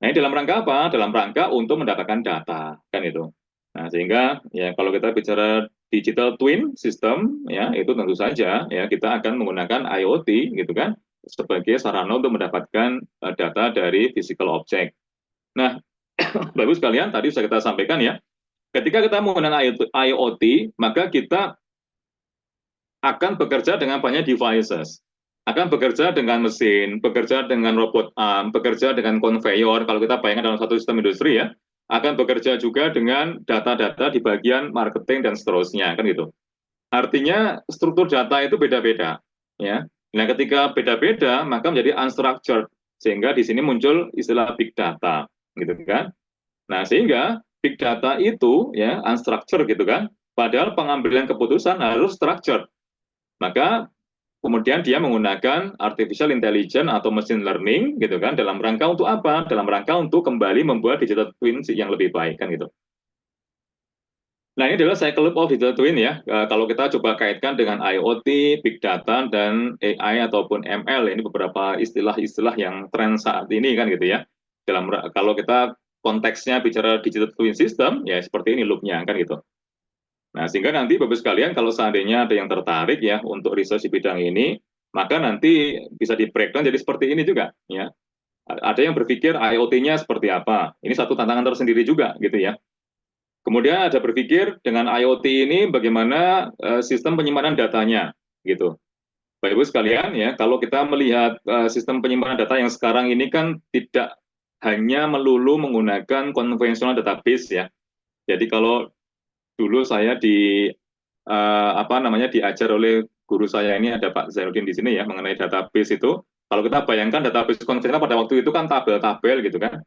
Speaker 4: Nah, ini dalam rangka apa? Dalam rangka untuk mendapatkan data kan itu. Nah, sehingga ya kalau kita bicara digital twin system ya, itu tentu saja ya kita akan menggunakan IoT gitu kan sebagai sarana untuk mendapatkan data dari physical object. Nah, Bapak Ibu sekalian, tadi sudah kita sampaikan ya, ketika kita menggunakan IoT, maka kita akan bekerja dengan banyak devices, akan bekerja dengan mesin, bekerja dengan robot arm, bekerja dengan conveyor, kalau kita bayangkan dalam satu sistem industri ya, akan bekerja juga dengan data-data di bagian marketing dan seterusnya, kan gitu. Artinya struktur data itu beda-beda, ya. Nah, ketika beda-beda, maka menjadi unstructured, sehingga di sini muncul istilah big data, gitu kan. Nah, sehingga big data itu ya unstructured gitu kan, padahal pengambilan keputusan harus structured. Maka kemudian dia menggunakan artificial intelligence atau machine learning gitu kan dalam rangka untuk apa? Dalam rangka untuk kembali membuat digital twin yang lebih baik kan gitu. Nah, ini adalah cycle loop of digital twin ya. Kalau kita coba kaitkan dengan IoT, big data dan AI ataupun ML, ini beberapa istilah-istilah yang tren saat ini kan gitu ya. Kalau kita konteksnya bicara digital twin system ya seperti ini loopnya kan gitu. Nah, sehingga nanti Bapak sekalian kalau seandainya ada yang tertarik ya untuk research di bidang ini, maka nanti bisa di breakdown jadi seperti ini juga ya. Ada yang berpikir IoT-nya seperti apa. Ini satu tantangan tersendiri juga gitu ya. Kemudian ada berpikir dengan IoT ini bagaimana sistem penyimpanan datanya gitu. Bapak Ibu sekalian ya, kalau kita melihat sistem penyimpanan data yang sekarang ini kan tidak hanya melulu menggunakan konvensional database ya. Jadi kalau dulu saya diajar oleh guru saya ini ada Pak Zainuddin di sini ya mengenai database itu. Kalau kita bayangkan database konvensional pada waktu itu kan tabel-tabel gitu kan.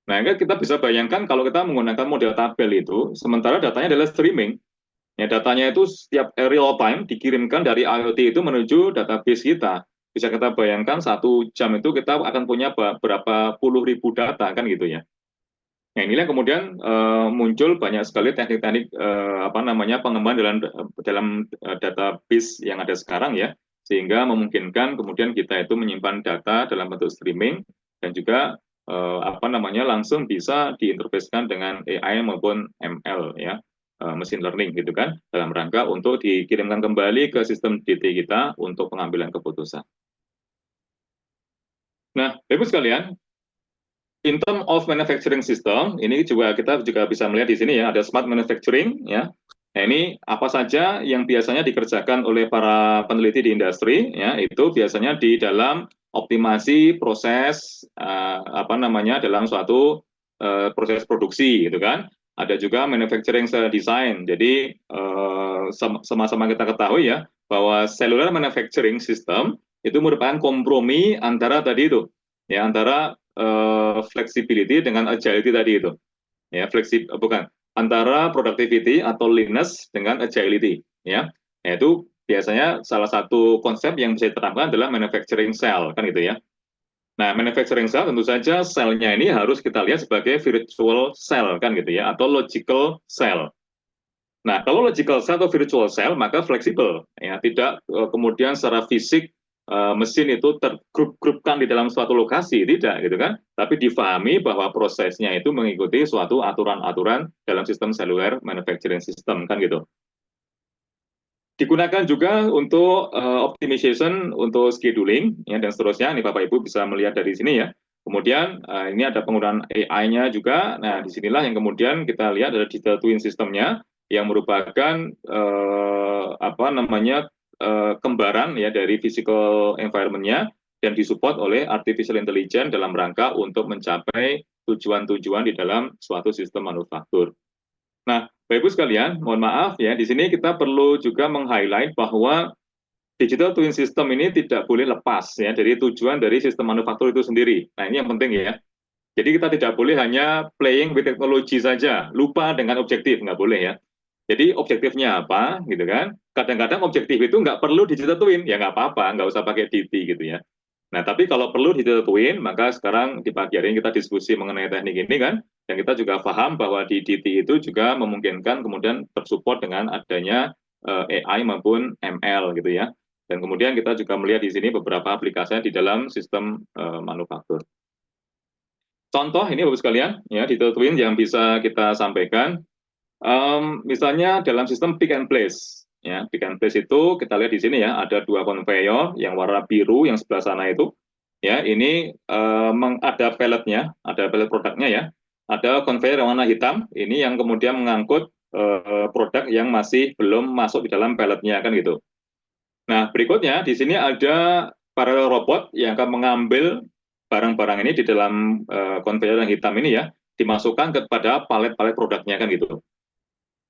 Speaker 4: Nah, kita bisa bayangkan kalau kita menggunakan model tabel itu, sementara datanya adalah streaming. Ya, datanya itu setiap real time dikirimkan dari IoT itu menuju database kita. Bisa kita bayangkan 1 jam itu kita akan punya berapa puluh ribu data kan gitu ya. Nah, inilah kemudian muncul banyak sekali teknik-teknik pengembangan dalam database yang ada sekarang ya, sehingga memungkinkan kemudian kita itu menyimpan data dalam bentuk streaming dan juga langsung bisa diinterfacekan dengan AI maupun ML ya, machine learning gitu kan, dalam rangka untuk dikirimkan kembali ke sistem DT kita untuk pengambilan keputusan. Nah, Bapak sekalian, in term of manufacturing system, ini juga kita juga bisa melihat di sini ya, ada smart manufacturing ya. Nah, ini apa saja yang biasanya dikerjakan oleh para peneliti di industri ya, itu biasanya di dalam optimasi proses dalam suatu proses produksi gitu kan. Ada juga manufacturing design. Jadi sama-sama kita ketahui ya bahwa cellular manufacturing system itu merupakan kompromi antara tadi itu ya, antara flexibility dengan agility tadi itu ya, antara productivity atau leanness dengan agility ya, yaitu biasanya salah satu konsep yang bisa diterapkan adalah manufacturing cell, kan gitu ya. Nah, manufacturing cell tentu saja selnya ini harus kita lihat sebagai virtual cell, kan gitu ya, atau logical cell. Nah, kalau logical cell atau virtual cell, maka fleksibel, ya, tidak kemudian secara fisik mesin itu tergrup-grupkan di dalam suatu lokasi, tidak, gitu kan? Tapi difahami bahwa prosesnya itu mengikuti suatu aturan-aturan dalam sistem seluler manufacturing system, kan gitu. Digunakan juga untuk optimization, untuk scheduling, ya, dan seterusnya. Ini Bapak Ibu bisa melihat dari sini ya. Kemudian ini ada penggunaan AI-nya juga. Nah, disinilah yang kemudian kita lihat ada digital twin systemnya yang merupakan apa namanya kembaran ya dari physical environment-nya dan disupport oleh artificial intelligence dalam rangka untuk mencapai tujuan-tujuan di dalam suatu sistem manufaktur. Nah, Bapak Ibu sekalian, mohon maaf ya, di sini kita perlu juga meng-highlight bahwa digital twin system ini tidak boleh lepas ya dari tujuan dari sistem manufaktur itu sendiri. Nah, ini yang penting ya. Jadi kita tidak boleh hanya playing with technology saja, lupa dengan objektif, nggak boleh ya. Jadi objektifnya apa, gitu kan? Kadang-kadang objektif itu nggak perlu digital twin, ya nggak apa-apa, nggak usah pakai DT gitu ya. Nah, tapi kalau perlu digital twin, maka sekarang di pagi hari ini kita diskusi mengenai teknik ini kan, dan kita juga paham bahwa di DT itu juga memungkinkan kemudian bersupport dengan adanya AI maupun ML gitu ya. Dan kemudian kita juga melihat di sini beberapa aplikasinya di dalam sistem manufaktur. Contoh ini Bapak sekalian, ya digital twin yang bisa kita sampaikan, misalnya dalam sistem pick and place, ya pick and place itu kita lihat di sini ya ada dua conveyor yang warna biru yang sebelah sana itu, ya ini ada pelletnya, ada pellet produknya ya, ada conveyor yang warna hitam, ini yang kemudian mengangkut produk yang masih belum masuk di dalam pelletnya kan gitu. Nah berikutnya di sini ada parallel robot yang akan mengambil barang-barang ini di dalam conveyor yang hitam ini ya, dimasukkan kepada palet-palet produknya kan gitu.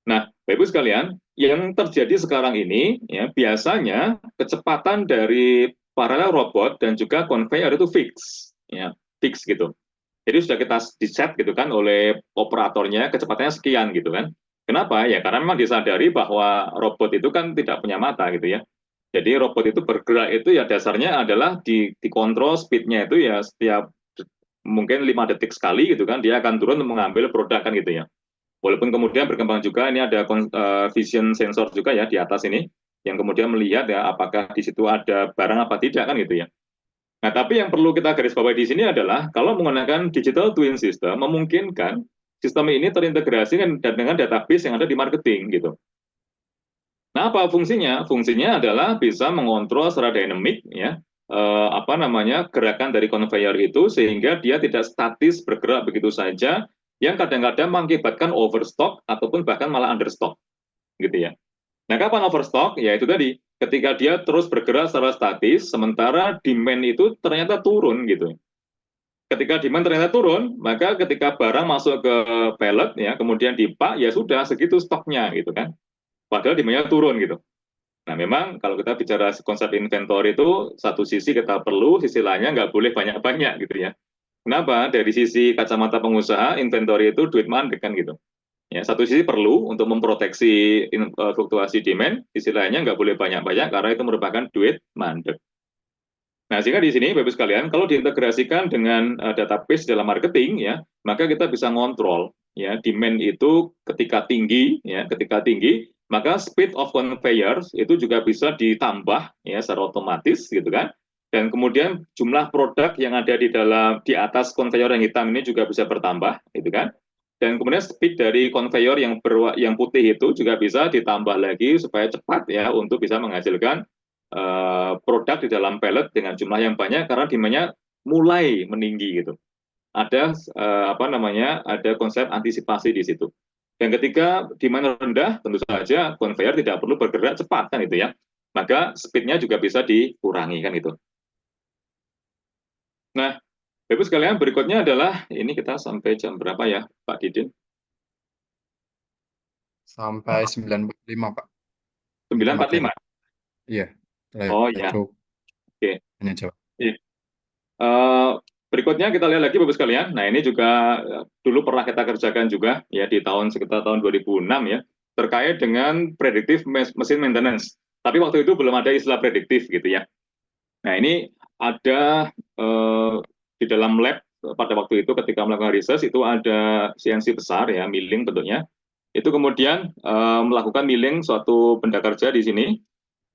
Speaker 4: Nah, Bapak Ibu sekalian, yang terjadi sekarang ini ya biasanya kecepatan dari parallel robot dan juga conveyor itu fix, ya fix gitu. Jadi sudah kita di-set gitu kan oleh operatornya kecepatannya sekian gitu kan. Kenapa? Ya karena memang disadari bahwa robot itu kan tidak punya mata gitu ya. Jadi robot itu bergerak itu ya dasarnya adalah dikontrol speed-nya itu ya setiap mungkin 5 detik sekali gitu kan dia akan turun untuk mengambil produk kan gitu ya. Walaupun kemudian berkembang juga ini ada vision sensor juga ya di atas ini yang kemudian melihat ya apakah di situ ada barang apa tidak kan gitu ya. Nah, tapi yang perlu kita garis bawahi di sini adalah kalau menggunakan digital twin system memungkinkan sistem ini terintegrasi dengan database yang ada di marketing gitu. Nah, apa fungsinya? Fungsinya adalah bisa mengontrol secara dinamik ya apa namanya gerakan dari conveyor itu sehingga dia tidak statis bergerak begitu saja yang kadang-kadang mengakibatkan overstock ataupun bahkan malah understock gitu ya. Nah, kapan overstock? Ya itu tadi, ketika dia terus bergerak secara statis sementara demand itu ternyata turun gitu. Ketika demand ternyata turun, maka ketika barang masuk ke pallet ya kemudian dipak ya sudah segitu stoknya gitu kan. Padahal demand-nya turun gitu. Nah, memang kalau kita bicara konsep inventory itu satu sisi kita perlu, sisi lainnya nggak boleh banyak-banyak gitu ya. Kenapa? Dari sisi kacamata pengusaha, inventory itu duit mandek kan gitu. Ya, satu sisi perlu untuk memproteksi fluktuasi demand, sisi lainnya nggak boleh banyak-banyak karena itu merupakan duit mandek. Nah, sehingga di sini Bapak sekalian, kalau diintegrasikan dengan database dalam marketing ya, maka kita bisa ngontrol ya demand itu ketika tinggi ya, ketika tinggi maka speed of conveyors itu juga bisa ditambah ya secara otomatis gitu kan. Dan kemudian jumlah produk yang ada di atas conveyor yang hitam ini juga bisa bertambah gitu kan. Dan kemudian speed dari conveyor yang putih itu juga bisa ditambah lagi supaya cepat ya untuk bisa menghasilkan produk di dalam pallet dengan jumlah yang banyak karena demand-nya mulai meninggi gitu. Ada apa namanya? Ada konsep antisipasi di situ. Dan ketika demand rendah, tentu saja conveyor tidak perlu bergerak cepat kan itu ya. Maka speed-nya juga bisa dikurangi kan itu. Nah, Bapak sekalian berikutnya adalah ini kita sampai jam berapa ya, Pak Didin?
Speaker 3: Sampai 9.45, Pak.
Speaker 4: 9.45.
Speaker 3: Iya.
Speaker 4: Oh ya. Oke.
Speaker 3: Hanya jawab.
Speaker 4: Berikutnya kita lihat lagi Bapak sekalian. Nah, ini juga dulu pernah kita kerjakan juga ya di sekitar tahun 2006 ya, terkait dengan predictive machine maintenance. Tapi waktu itu belum ada istilah prediktif gitu ya. Nah ini ada di dalam lab pada waktu itu ketika melakukan research itu ada CNC besar ya, milling bentuknya. Itu kemudian melakukan milling suatu benda kerja di sini.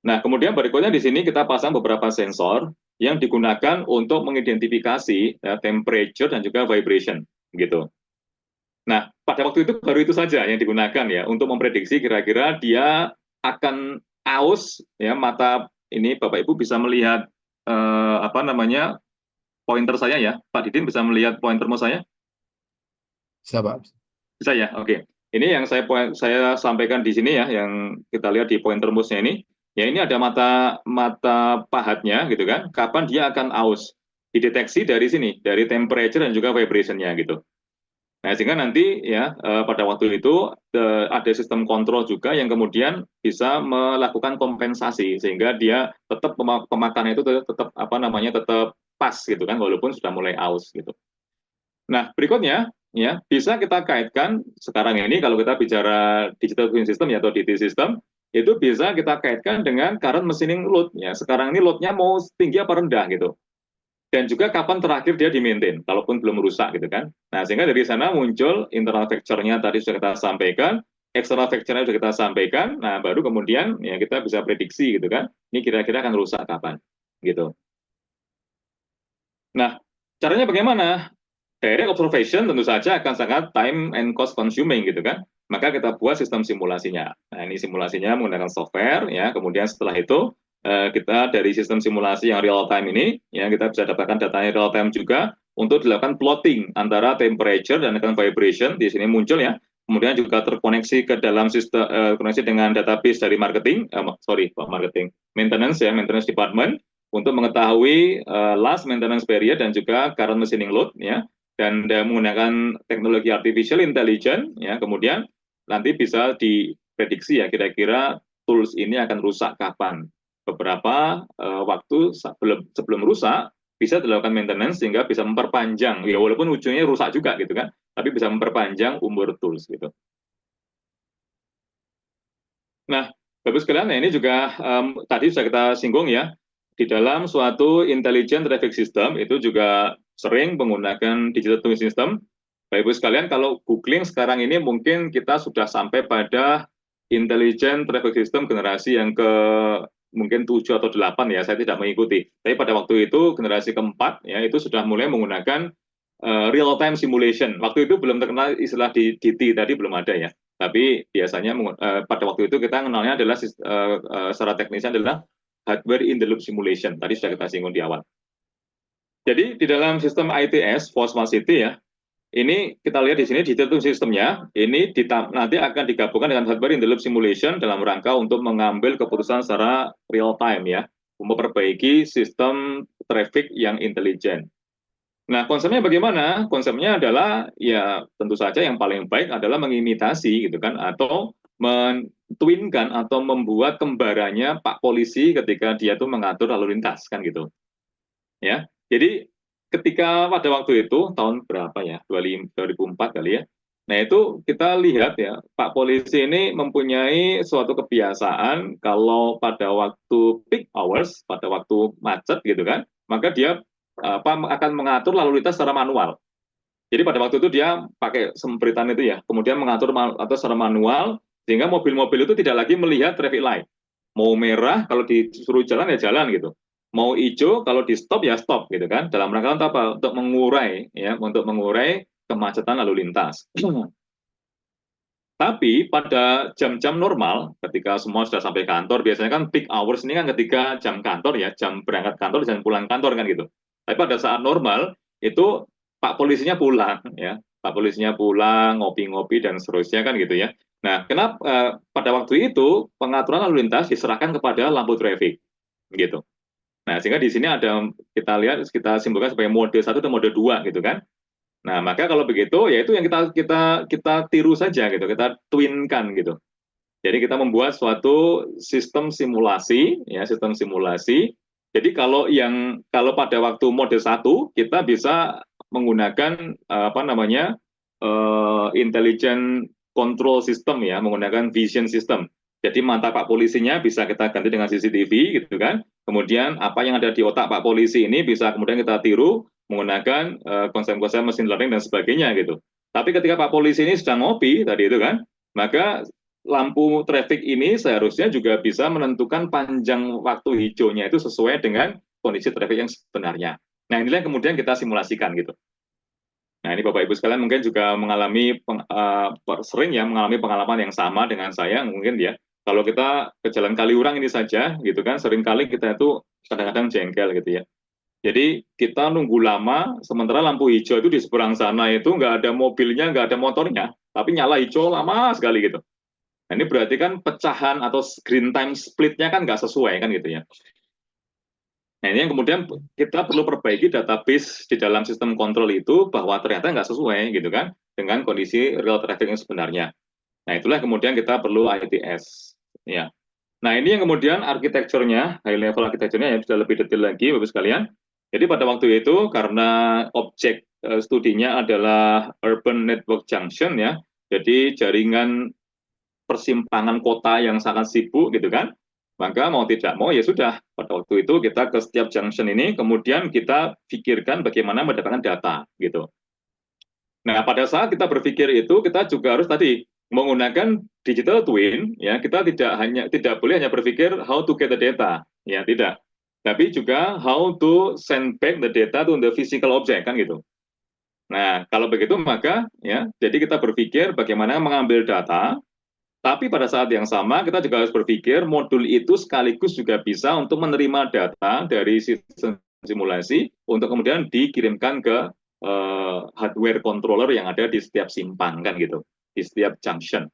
Speaker 4: Nah kemudian berikutnya di sini kita pasang beberapa sensor yang digunakan untuk mengidentifikasi ya, temperature dan juga vibration gitu. Nah, pada waktu itu baru itu saja yang digunakan ya untuk memprediksi kira-kira dia akan aus ya mata ini Bapak Ibu bisa melihat apa namanya pointer saya ya, Pak Didin bisa melihat pointer mouse saya?
Speaker 3: Bisa, Pak.
Speaker 4: Bisa ya, oke. Ini yang saya sampaikan di sini ya, yang kita lihat di pointer mouse-nya ini. Ya ini ada mata pahatnya gitu kan. Kapan dia akan aus? Dideteksi dari sini, dari temperature dan juga vibration-nya gitu. Nah, sehingga nanti ya pada waktu itu ada sistem kontrol juga yang kemudian bisa melakukan kompensasi sehingga dia tetap pemakannya itu tetap apa namanya tetap pas gitu kan walaupun sudah mulai aus gitu. Nah, berikutnya ya bisa kita kaitkan sekarang ini kalau kita bicara digital twin system ya atau DT system itu bisa kita kaitkan dengan current machining load ya. Sekarang ini loadnya mau tinggi apa rendah gitu dan juga kapan terakhir dia di-maintain, kalaupun belum rusak gitu kan. Nah, sehingga dari sana muncul internal factor-nya tadi sudah kita sampaikan, external factor-nya sudah kita sampaikan, nah baru kemudian ya kita bisa prediksi gitu kan, ini kira-kira akan rusak kapan, gitu. Nah, caranya bagaimana? Direct observation tentu saja akan sangat time and cost consuming gitu kan. Maka kita buat sistem simulasinya. Nah, ini simulasinya menggunakan software ya. Kemudian setelah itu kita dari sistem simulasi yang real time ini ya kita bisa dapatkan datanya real time juga untuk dilakukan plotting antara temperature dan dengan vibration di sini muncul ya. Kemudian juga terkoneksi ke dalam sistem koneksi dengan database dari marketing, maintenance ya, maintenance department untuk mengetahui last maintenance period dan juga current machining load ya dan menggunakan teknologi artificial intelligence ya kemudian nanti bisa diprediksi ya kira-kira tools ini akan rusak kapan beberapa waktu sebelum rusak bisa dilakukan maintenance sehingga bisa memperpanjang ya walaupun ujungnya rusak juga gitu kan tapi bisa memperpanjang umur tools gitu. Nah, Bapak sekalian, ini juga tadi sudah kita singgung ya, di dalam suatu intelligent traffic system itu juga sering menggunakan digital twin system. Bapak Ibu sekalian, kalau googling sekarang ini mungkin kita sudah sampai pada intelligent traffic system generasi yang ke mungkin 7 atau 8 ya, saya tidak mengikuti. Tapi pada waktu itu generasi keempat ya itu sudah mulai menggunakan real time simulation. Waktu itu belum terkenal istilah DT tadi belum ada ya. Tapi biasanya pada waktu itu kita kenalnya adalah secara teknisnya adalah hardware in the loop simulation. Tadi sudah kita singgung di awal. Jadi di dalam sistem ITS, for Smart City ya, ini kita lihat di sini digital twin sistemnya, ini nanti akan digabungkan dengan hardware in the loop simulation dalam rangka untuk mengambil keputusan secara real time ya, memperbaiki sistem traffic yang intelijen. Nah, konsepnya bagaimana? Konsepnya adalah ya tentu saja yang paling baik adalah mengimitasi gitu kan atau mentwinkan atau membuat kembarannya Pak Polisi ketika dia tuh mengatur lalu lintas kan gitu. Ya. Jadi ketika pada waktu itu tahun berapa ya? 2004 kali ya. Nah, itu kita lihat ya, Pak Polisi ini mempunyai suatu kebiasaan kalau pada waktu peak hours, pada waktu macet gitu kan, maka dia akan mengatur lalu lintas secara manual. Jadi pada waktu itu dia pakai sempritan itu ya, kemudian mengatur atau secara manual sehingga mobil-mobil itu tidak lagi melihat traffic light. Mau merah kalau disuruh jalan ya jalan gitu. Mau hijau kalau di stop ya stop gitu kan. Dalam rangka untuk apa? Untuk mengurai kemacetan lalu lintas. Tapi pada jam-jam normal, ketika semua sudah sampai kantor, biasanya kan peak hours ini kan ketika jam kantor ya, jam berangkat kantor dan pulang kantor kan gitu. Tapi pada saat normal itu Pak Polisinya pulang ya, Pak Polisinya pulang ngopi-ngopi dan seterusnya kan gitu ya. Nah, kenapa pada waktu itu pengaturan lalu lintas diserahkan kepada lampu traffic gitu. Nah, sehingga di sini ada kita simpulkan sebagai mode 1 dan mode 2 gitu kan. Nah, maka kalau begitu ya itu yang kita tiru saja gitu, kita twinkan gitu. Jadi kita membuat suatu sistem simulasi ya, sistem simulasi. Jadi kalau pada waktu mode 1 kita bisa menggunakan intelligent control system ya, menggunakan vision system. Jadi mata Pak Polisinya bisa kita ganti dengan CCTV gitu kan. Kemudian apa yang ada di otak Pak Polisi ini bisa kemudian kita tiru menggunakan konsep-konsep mesin learning dan sebagainya gitu. Tapi ketika Pak Polisi ini sedang ngopi tadi itu kan, maka lampu traffic ini seharusnya juga bisa menentukan panjang waktu hijaunya itu sesuai dengan kondisi traffic yang sebenarnya. Nah, inilah yang kemudian kita simulasikan gitu. Nah, ini Bapak Ibu sekalian mungkin juga mengalami sering ya mengalami pengalaman yang sama dengan saya mungkin ya. Kalau kita ke Jalan Kaliurang ini saja gitu kan, seringkali kita itu kadang-kadang jengkel gitu ya. Jadi kita nunggu lama, sementara lampu hijau itu di seberang sana itu nggak ada mobilnya, nggak ada motornya, tapi nyala hijau lama sekali gitu. Nah, ini berarti kan pecahan atau screen time split-nya kan nggak sesuai kan gitu ya. Nah, ini yang kemudian kita perlu perbaiki database di dalam sistem kontrol itu bahwa ternyata nggak sesuai gitu kan dengan kondisi real traffic yang sebenarnya. Nah, itulah kemudian kita perlu ITS. Ya. Nah, ini yang kemudian arsitekturnya, high level arsitekturnya yang sudah lebih detail lagi, Bapak sekalian. Jadi pada waktu itu karena objek studinya adalah urban network junction ya, jadi jaringan persimpangan kota yang sangat sibuk gitu kan, maka mau tidak mau ya sudah pada waktu itu kita ke setiap junction ini kemudian kita pikirkan bagaimana mendapatkan data gitu. Nah, pada saat kita berpikir itu kita juga harus tadi menggunakan digital twin ya, kita tidak boleh hanya berpikir how to get the data ya, tidak. Tapi juga how to send back the data to the physical object kan gitu. Nah, kalau begitu maka ya, jadi kita berpikir bagaimana mengambil data. Tapi pada saat yang sama kita juga harus berpikir modul itu sekaligus juga bisa untuk menerima data dari sistem simulasi untuk kemudian dikirimkan ke hardware controller yang ada di setiap simpang kan gitu, di setiap junction.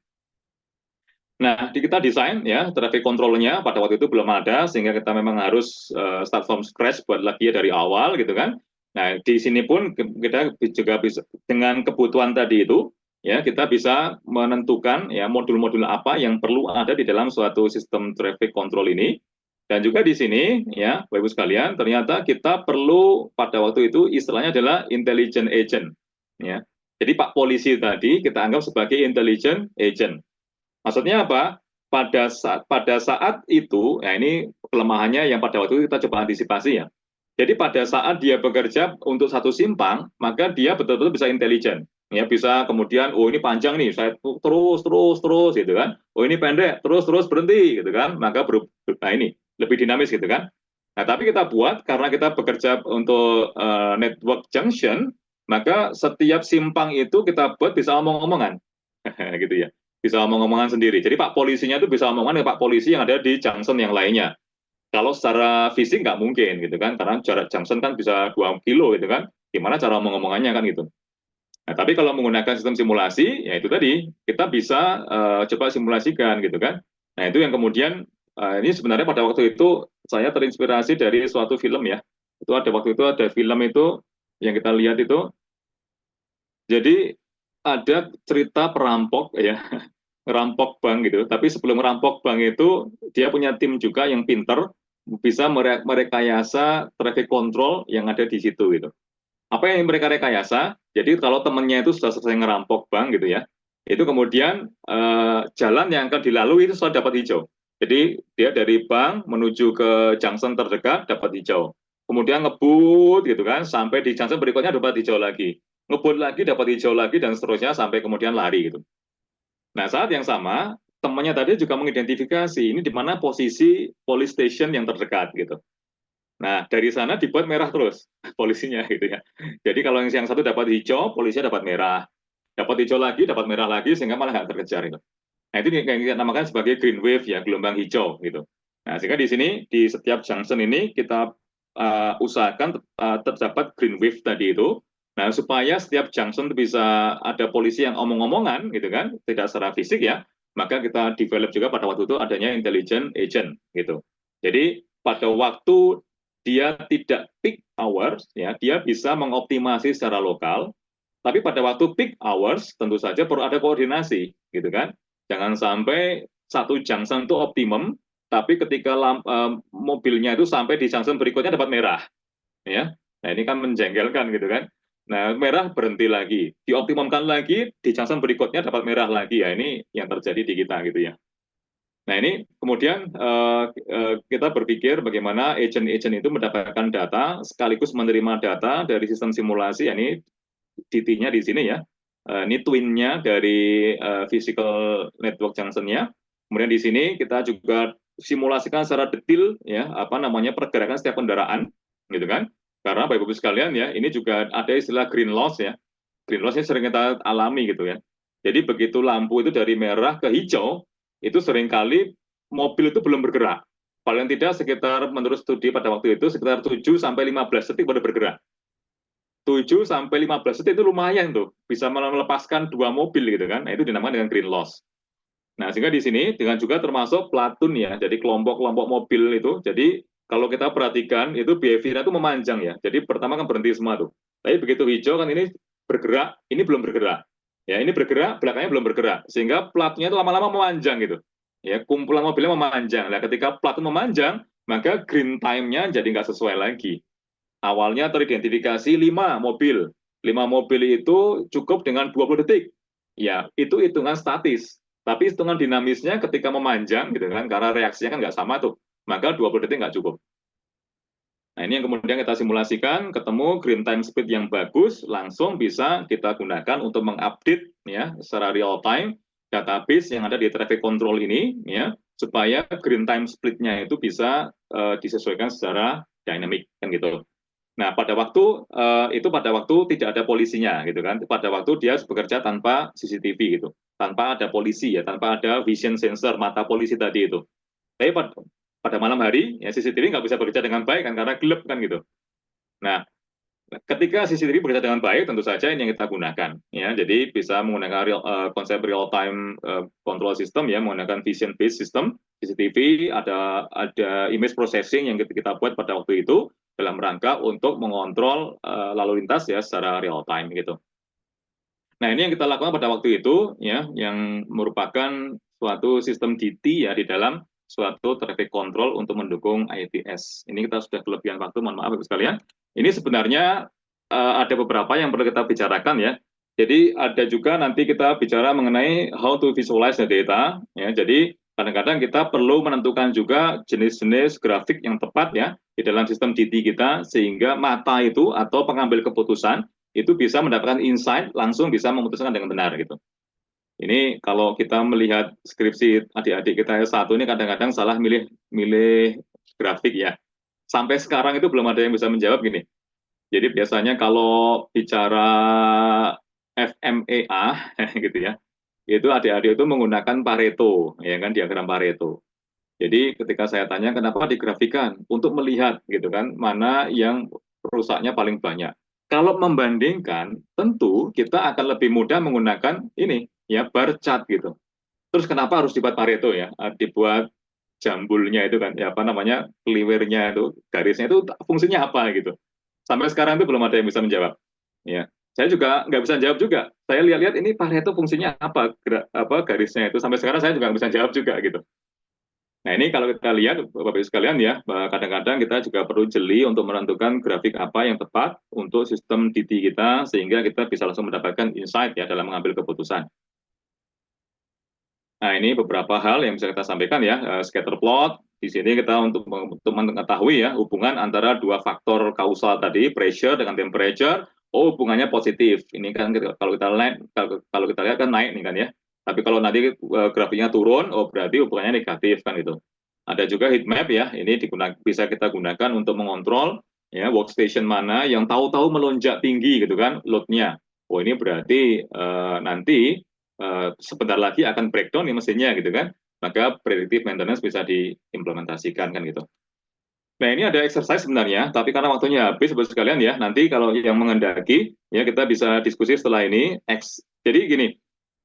Speaker 4: Nah, kita desain ya traffic controllernya pada waktu itu belum ada sehingga kita memang harus start from scratch buat lagi dari awal gitu kan. Nah, di sini pun kita juga bisa dengan kebutuhan tadi itu ya kita bisa menentukan ya modul-modul apa yang perlu ada di dalam suatu sistem traffic control ini. Dan juga di sini ya Bapak Ibu sekalian ternyata kita perlu pada waktu itu istilahnya adalah intelligent agent ya. Jadi Pak Polisi tadi kita anggap sebagai intelligent agent. Maksudnya apa? Pada saat itu, ya ini kelemahannya yang pada waktu itu kita coba antisipasi ya. Jadi pada saat dia bekerja untuk satu simpang, maka dia betul-betul bisa intelijen. Ya, bisa kemudian, oh ini panjang nih, saya terus gitu kan. Oh ini pendek, terus berhenti gitu kan. Maka nah ini lebih dinamis gitu kan. Nah, tapi kita buat karena kita bekerja untuk network junction, maka setiap simpang itu kita buat bisa omong-omongan. gitu ya. Bisa omong-omongan sendiri. Jadi Pak Polisinya itu bisa omongan dengan Pak Polisi yang ada di junction yang lainnya. Kalau secara fisik nggak mungkin gitu kan, karena jarak junction kan bisa 2 kilo gitu kan, gimana cara ngomong-ngomongannya kan gitu. Nah, tapi kalau menggunakan sistem simulasi, ya itu tadi, kita bisa coba simulasikan gitu kan. Nah, itu yang kemudian, ini sebenarnya pada waktu itu saya terinspirasi dari suatu film ya. Itu ada waktu itu ada film itu, yang kita lihat itu, jadi ada cerita perampok ya, ngerampok bank gitu. Tapi sebelum ngerampok bank itu dia punya tim juga yang pinter bisa merekayasa traffic control yang ada di situ gitu. Apa yang mereka rekayasa? Jadi kalau temennya itu sudah selesai ngerampok bank gitu ya, itu kemudian jalan yang akan dilalui itu sudah dapat hijau. Jadi dia dari bank menuju ke junction terdekat dapat hijau. Kemudian ngebut gitu kan sampai di junction berikutnya dapat hijau lagi. Ngebut lagi dapat hijau lagi dan seterusnya sampai kemudian lari gitu. Nah, saat yang sama, temannya tadi juga mengidentifikasi ini di mana posisi police station yang terdekat gitu. Nah, dari sana dibuat merah terus polisinya gitu ya. Jadi kalau yang satu dapat hijau, polisinya dapat merah. Dapat hijau lagi, dapat merah lagi, sehingga malah nggak terkejar itu. Nah, itu yang kita namakan sebagai green wave ya, gelombang hijau gitu. Nah, sehingga di sini, di setiap junction ini, kita usahakan terdapat green wave tadi itu. Nah, supaya setiap junction bisa ada polisi yang omong-omongan gitu kan, tidak secara fisik ya, maka kita develop juga pada waktu itu adanya intelligent agent gitu. Jadi pada waktu dia tidak peak hours ya, dia bisa mengoptimasi secara lokal, tapi pada waktu peak hours tentu saja perlu ada koordinasi gitu kan. Jangan sampai satu junction itu optimum, tapi ketika mobilnya itu sampai di junction berikutnya dapat merah ya. Nah, ini kan menjengkelkan gitu kan. Nah, merah berhenti lagi, dioptimumkan lagi, di junction berikutnya dapat merah lagi ya. Ini yang terjadi di kita gitu ya. Nah, ini kemudian kita berpikir bagaimana agent-agent itu mendapatkan data sekaligus menerima data dari sistem simulasi. Ini DT-nya di sini ya. Ini twin-nya dari physical network junction-nya. Kemudian di sini kita juga simulasikan secara detail ya apa namanya pergerakan setiap kendaraan, gitu kan? Karena Bapak Ibu sekalian ya, ini juga ada istilah green loss ya. Green loss ini sering kita alami gitu ya. Jadi begitu lampu itu dari merah ke hijau, itu seringkali mobil itu belum bergerak. Paling tidak sekitar menurut studi pada waktu itu sekitar 7 sampai 15 detik baru bergerak. 7 sampai 15 detik itu lumayan tuh, bisa melepaskan 2 mobil gitu kan. Nah, itu dinamakan dengan green loss. Nah, sehingga di sini dengan juga termasuk platoon ya. Jadi kelompok-kelompok mobil itu. Jadi kalau kita perhatikan itu behavior itu memanjang ya. Jadi pertama kan berhenti semua tuh. Tapi begitu hijau kan ini bergerak, ini belum bergerak. Ya, ini bergerak, belakangnya belum bergerak. Sehingga platnya itu lama-lama memanjang gitu. Ya, kumpulan mobilnya memanjang. Nah, ketika plat memanjang, maka green time-nya jadi nggak sesuai lagi. Awalnya teridentifikasi 5 mobil. 5 mobil itu cukup dengan 20 detik. Ya, itu hitungan statis. Tapi hitungan dinamisnya ketika memanjang gitu kan, karena reaksinya kan nggak sama tuh, maka 20 detik nggak cukup. Nah, ini yang kemudian kita simulasikan, ketemu green time speed yang bagus, langsung bisa kita gunakan untuk mengupdate ya secara real time database yang ada di traffic control ini ya, supaya green time split-nya itu bisa disesuaikan secara dynamic kan gitu. Nah, pada waktu pada waktu tidak ada polisinya gitu kan. Pada waktu dia bekerja tanpa CCTV gitu. Tanpa ada polisi ya, tanpa ada vision sensor mata polisi tadi itu. Tapi pada malam hari ya CCTV nggak bisa bekerja dengan baik kan karena gelap kan gitu. Nah, ketika CCTV bekerja dengan baik tentu saja ini yang kita gunakan ya. Jadi bisa menggunakan konsep real time control system ya, menggunakan vision based system CCTV, ada image processing yang kita buat pada waktu itu dalam rangka untuk mengontrol lalu lintas ya secara real time gitu. Nah, ini yang kita lakukan pada waktu itu ya, yang merupakan suatu sistem DT ya di dalam suatu traffic control untuk mendukung ITS. Ini kita sudah kelebihan waktu, mohon maaf Ibu sekalian. Ini sebenarnya ada beberapa yang perlu kita bicarakan ya. Jadi ada juga nanti kita bicara mengenai how to visualize the data ya. Jadi kadang-kadang kita perlu menentukan juga jenis-jenis grafik yang tepat ya di dalam sistem DT kita sehingga mata itu atau pengambil keputusan itu bisa mendapatkan insight langsung bisa memutuskan dengan benar gitu. Ini kalau kita melihat skripsi adik-adik kita S1 ini kadang-kadang salah milih grafik ya. Sampai sekarang itu belum ada yang bisa menjawab gini. Jadi biasanya kalau bicara FMEA gitu ya, itu adik-adik itu menggunakan Pareto, ya kan diagram Pareto. Jadi ketika saya tanya kenapa digrafikan untuk melihat gitu kan mana yang rusaknya paling banyak. Kalau membandingkan, tentu kita akan lebih mudah menggunakan ini ya bar chart gitu. Terus kenapa harus dibuat Pareto ya? Dibuat jambulnya itu kan ya apa namanya keliwirnya itu garisnya itu fungsinya apa gitu. Sampai sekarang itu belum ada yang bisa menjawab. Ya, saya juga nggak bisa jawab juga. Saya lihat-lihat ini Pareto fungsinya apa garisnya itu sampai sekarang saya juga nggak bisa jawab juga gitu. Nah, ini kalau kita lihat, Bapak-Ibu sekalian ya, kadang-kadang kita juga perlu jeli untuk menentukan grafik apa yang tepat untuk sistem DT kita, sehingga kita bisa langsung mendapatkan insight ya dalam mengambil keputusan. Nah, ini beberapa hal yang bisa kita sampaikan ya, scatter plot. Di sini kita untuk mengetahui ya, hubungan antara dua faktor kausal tadi, pressure dengan temperature, hubungannya positif. Ini kan kalau kita lihat kan naik nih kan ya. Tapi kalau nanti grafiknya turun, berarti hubungannya negatif kan itu. Ada juga heat map ya, ini bisa kita gunakan untuk mengontrol ya workstation mana yang tahu-tahu melonjak tinggi gitu kan load-nya. Ini berarti nanti sebentar lagi akan breakdown nih mesinnya gitu kan. Maka predictive maintenance bisa diimplementasikan kan gitu. Nah, ini ada exercise sebenarnya, tapi karena waktunya habis Bapak sekalian ya, nanti kalau yang mengendaki ya kita bisa diskusi setelah ini. Jadi gini,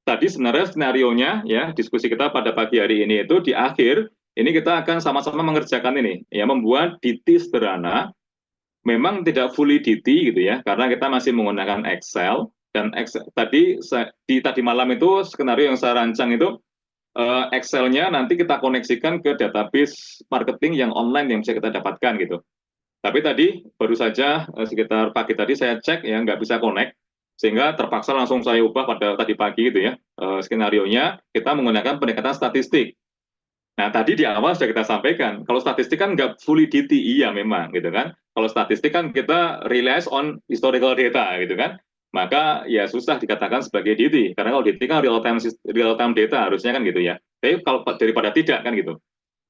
Speaker 4: tadi sebenarnya skenarionya ya diskusi kita pada pagi hari ini itu di akhir ini kita akan sama-sama mengerjakan ini ya membuat DT sederhana, memang tidak fully DT gitu ya karena kita masih menggunakan Excel dan tadi malam itu skenario yang saya rancang itu Excel-nya nanti kita koneksikan ke database marketing yang online yang bisa kita dapatkan gitu. Tapi tadi baru saja sekitar pagi tadi saya cek ya nggak bisa connect sehingga terpaksa langsung saya ubah pada tadi pagi itu ya skenario-nya kita menggunakan pendekatan statistik. Nah, tadi di awal sudah kita sampaikan, kalau statistik kan nggak fully DT, iya memang gitu kan. Kalau statistik kan kita relies on historical data gitu kan. Maka ya susah dikatakan sebagai DT, karena kalau DT kan real time data harusnya kan gitu ya. Tapi kalau daripada tidak kan gitu.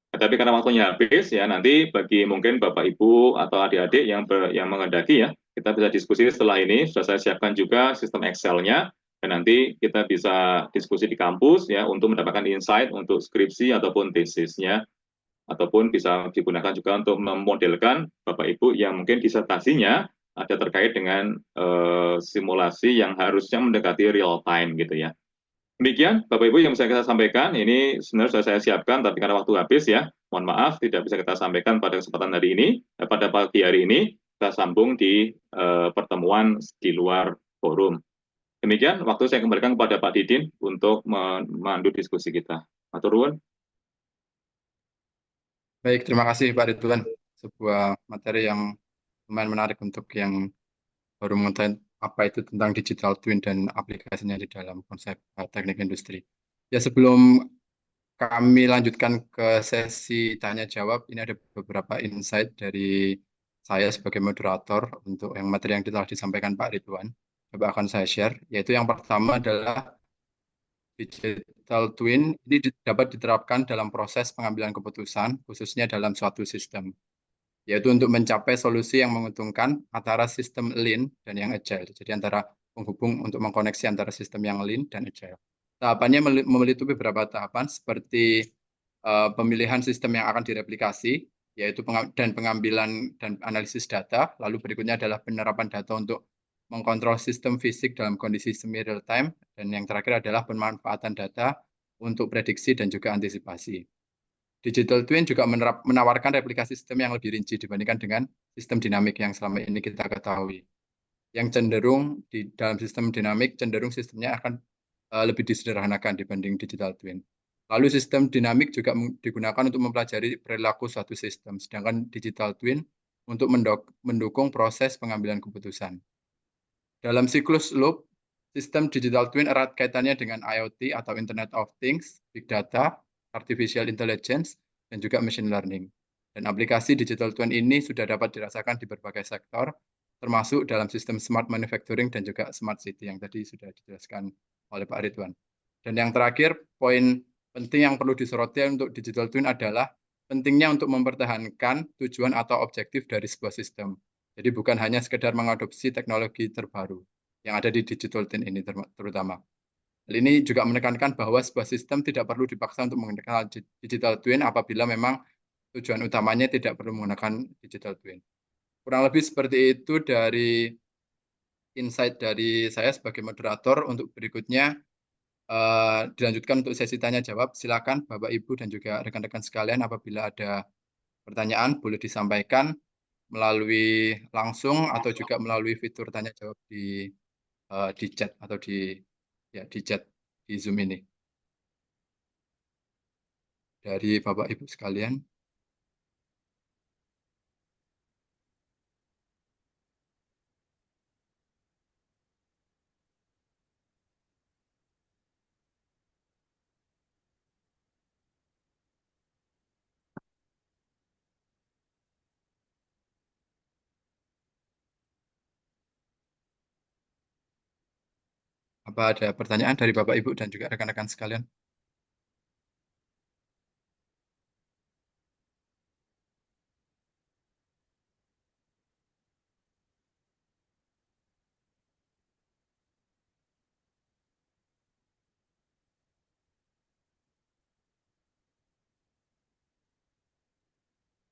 Speaker 4: Nah, tapi karena waktunya habis ya, nanti bagi mungkin Bapak Ibu atau adik-adik yang mengendaki ya, kita bisa diskusi setelah ini. Sudah saya siapkan juga sistem Excel-nya, dan nanti kita bisa diskusi di kampus ya untuk mendapatkan insight untuk skripsi ataupun tesisnya, ataupun bisa digunakan juga untuk memodelkan Bapak Ibu yang mungkin disertasinya ada terkait dengan simulasi yang harusnya mendekati real time gitu ya. Demikian Bapak Ibu yang bisa kita sampaikan. Ini sebenarnya sudah saya siapkan, tapi karena waktu habis ya, mohon maaf tidak bisa kita sampaikan pada kesempatan hari ini, pada pagi hari ini. Kita sambung di pertemuan di luar forum. Demikian, waktu saya kembalikan kepada Pak Didin untuk memandu diskusi kita. Matur nuwun.
Speaker 3: Baik, terima kasih Pak Ridwan. Sebuah materi yang lumayan menarik untuk yang baru mengetahui apa itu tentang digital twin dan aplikasinya di dalam konsep teknik industri. Ya, sebelum kami lanjutkan ke sesi tanya jawab, ini ada beberapa insight dari saya sebagai moderator untuk yang materi yang telah disampaikan Pak Ridwan. Coba akan saya share, yaitu yang pertama adalah digital twin ini dapat diterapkan dalam proses pengambilan keputusan, khususnya dalam suatu sistem, yaitu untuk mencapai solusi yang menguntungkan antara sistem lean dan yang agile. Jadi antara penghubung untuk mengkoneksi antara sistem yang lean dan agile. Tahapannya memiliki beberapa tahapan seperti pemilihan sistem yang akan direplikasi, yaitu pengambilan dan analisis data. Lalu berikutnya adalah penerapan data untuk mengkontrol sistem fisik dalam kondisi semi real time, dan yang terakhir adalah pemanfaatan data untuk prediksi dan juga antisipasi. Digital twin juga menawarkan replikasi sistem yang lebih rinci dibandingkan dengan sistem dinamik yang selama ini kita ketahui. Yang cenderung di dalam sistem dinamik, cenderung sistemnya akan lebih disederhanakan dibanding digital twin. Lalu sistem dinamik juga digunakan untuk mempelajari perilaku suatu sistem, sedangkan digital twin untuk mendukung proses pengambilan keputusan. Dalam siklus loop, sistem digital twin erat kaitannya dengan IoT atau Internet of Things, Big Data, Artificial Intelligence, dan juga Machine Learning. Dan aplikasi digital twin ini sudah dapat dirasakan di berbagai sektor, termasuk dalam sistem smart manufacturing dan juga smart city yang tadi sudah dijelaskan oleh Pak Ridwan. Dan yang terakhir, poin penting yang perlu disoroti untuk digital twin adalah pentingnya untuk mempertahankan tujuan atau objektif dari sebuah sistem. Jadi bukan hanya sekedar mengadopsi teknologi terbaru yang ada di digital twin ini terutama. Hal ini juga menekankan bahwa sebuah sistem tidak perlu dipaksa untuk menggunakan digital twin apabila memang tujuan utamanya tidak perlu menggunakan digital twin. Kurang lebih seperti itu dari insight dari saya sebagai moderator. Untuk berikutnya dilanjutkan untuk sesi tanya jawab. Silakan Bapak Ibu dan juga rekan-rekan sekalian, apabila ada pertanyaan boleh disampaikan melalui langsung atau juga melalui fitur tanya jawab di chat atau di chat di Zoom ini. Dari Bapak Ibu sekalian. Apa ada pertanyaan dari Bapak Ibu dan juga rekan-rekan sekalian?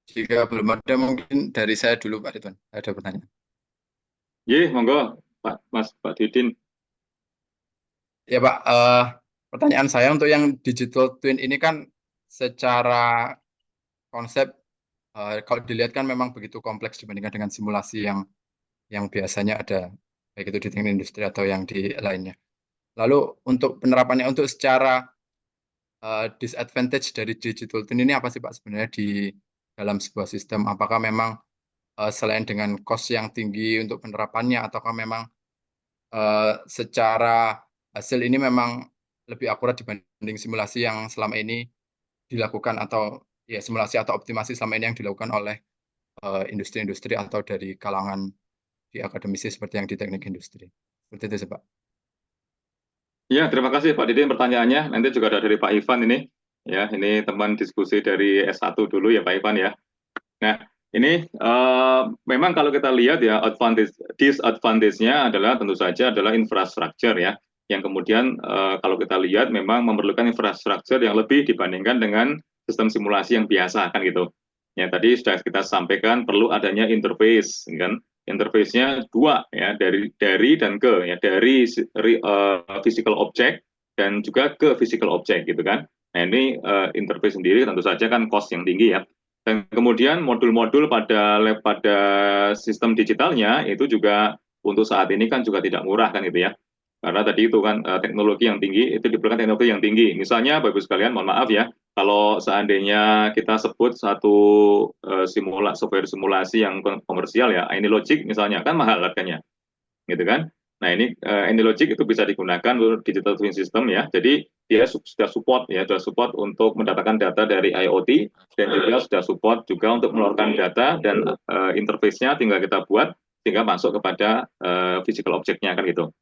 Speaker 3: Jika belum ada, mungkin dari saya dulu Pak Ridwan. Ada pertanyaan.
Speaker 4: Monggo Pak Didin.
Speaker 3: Ya Pak, pertanyaan saya untuk yang digital twin ini kan secara konsep kalau dilihat kan memang begitu kompleks dibandingkan dengan simulasi yang biasanya ada, baik itu di teknik industri atau yang di lainnya. Lalu untuk penerapannya, untuk secara disadvantage dari digital twin ini apa sih Pak sebenarnya di dalam sebuah sistem? Apakah memang selain dengan cost yang tinggi untuk penerapannya, ataukah memang secara hasil ini memang lebih akurat dibanding simulasi yang selama ini dilakukan atau ya simulasi atau optimasi selama ini yang dilakukan oleh industri-industri atau dari kalangan di akademisi seperti yang di teknik industri. Seperti itu sih, Pak.
Speaker 4: Ya, terima kasih Pak Didin pertanyaannya. Nanti juga ada dari Pak Ivan ini. Ya, ini teman diskusi dari S1 dulu ya Pak Ivan ya. Nah, ini memang kalau kita lihat ya disadvantage-nya adalah tentu saja adalah infrastruktur ya. Yang kemudian kalau kita lihat memang memerlukan infrastruktur yang lebih dibandingkan dengan sistem simulasi yang biasa kan gitu. Ya, tadi sudah kita sampaikan perlu adanya interface kan. Interface-nya dua ya, dari dan ke ya, dari physical object dan juga ke physical object gitu kan. Nah, ini interface sendiri tentu saja kan cost yang tinggi ya. Dan kemudian modul-modul pada sistem digitalnya itu juga untuk saat ini kan juga tidak murah kan gitu ya. Karena tadi itu kan teknologi yang tinggi, itu diperlukan teknologi yang tinggi. Misalnya Bapak Ibu sekalian, mohon maaf ya, kalau seandainya kita sebut satu software simulasi yang komersial ya, AnyLogic misalnya, kan mahal harganya, gitu kan. Nah ini AnyLogic itu bisa digunakan untuk digital twin system ya. Jadi dia sudah support ya, sudah support untuk mendapatkan data dari IoT dan juga sudah support juga untuk mengeluarkan data dan interface-nya tinggal kita buat sehingga masuk kepada physical object-nya kan gitu.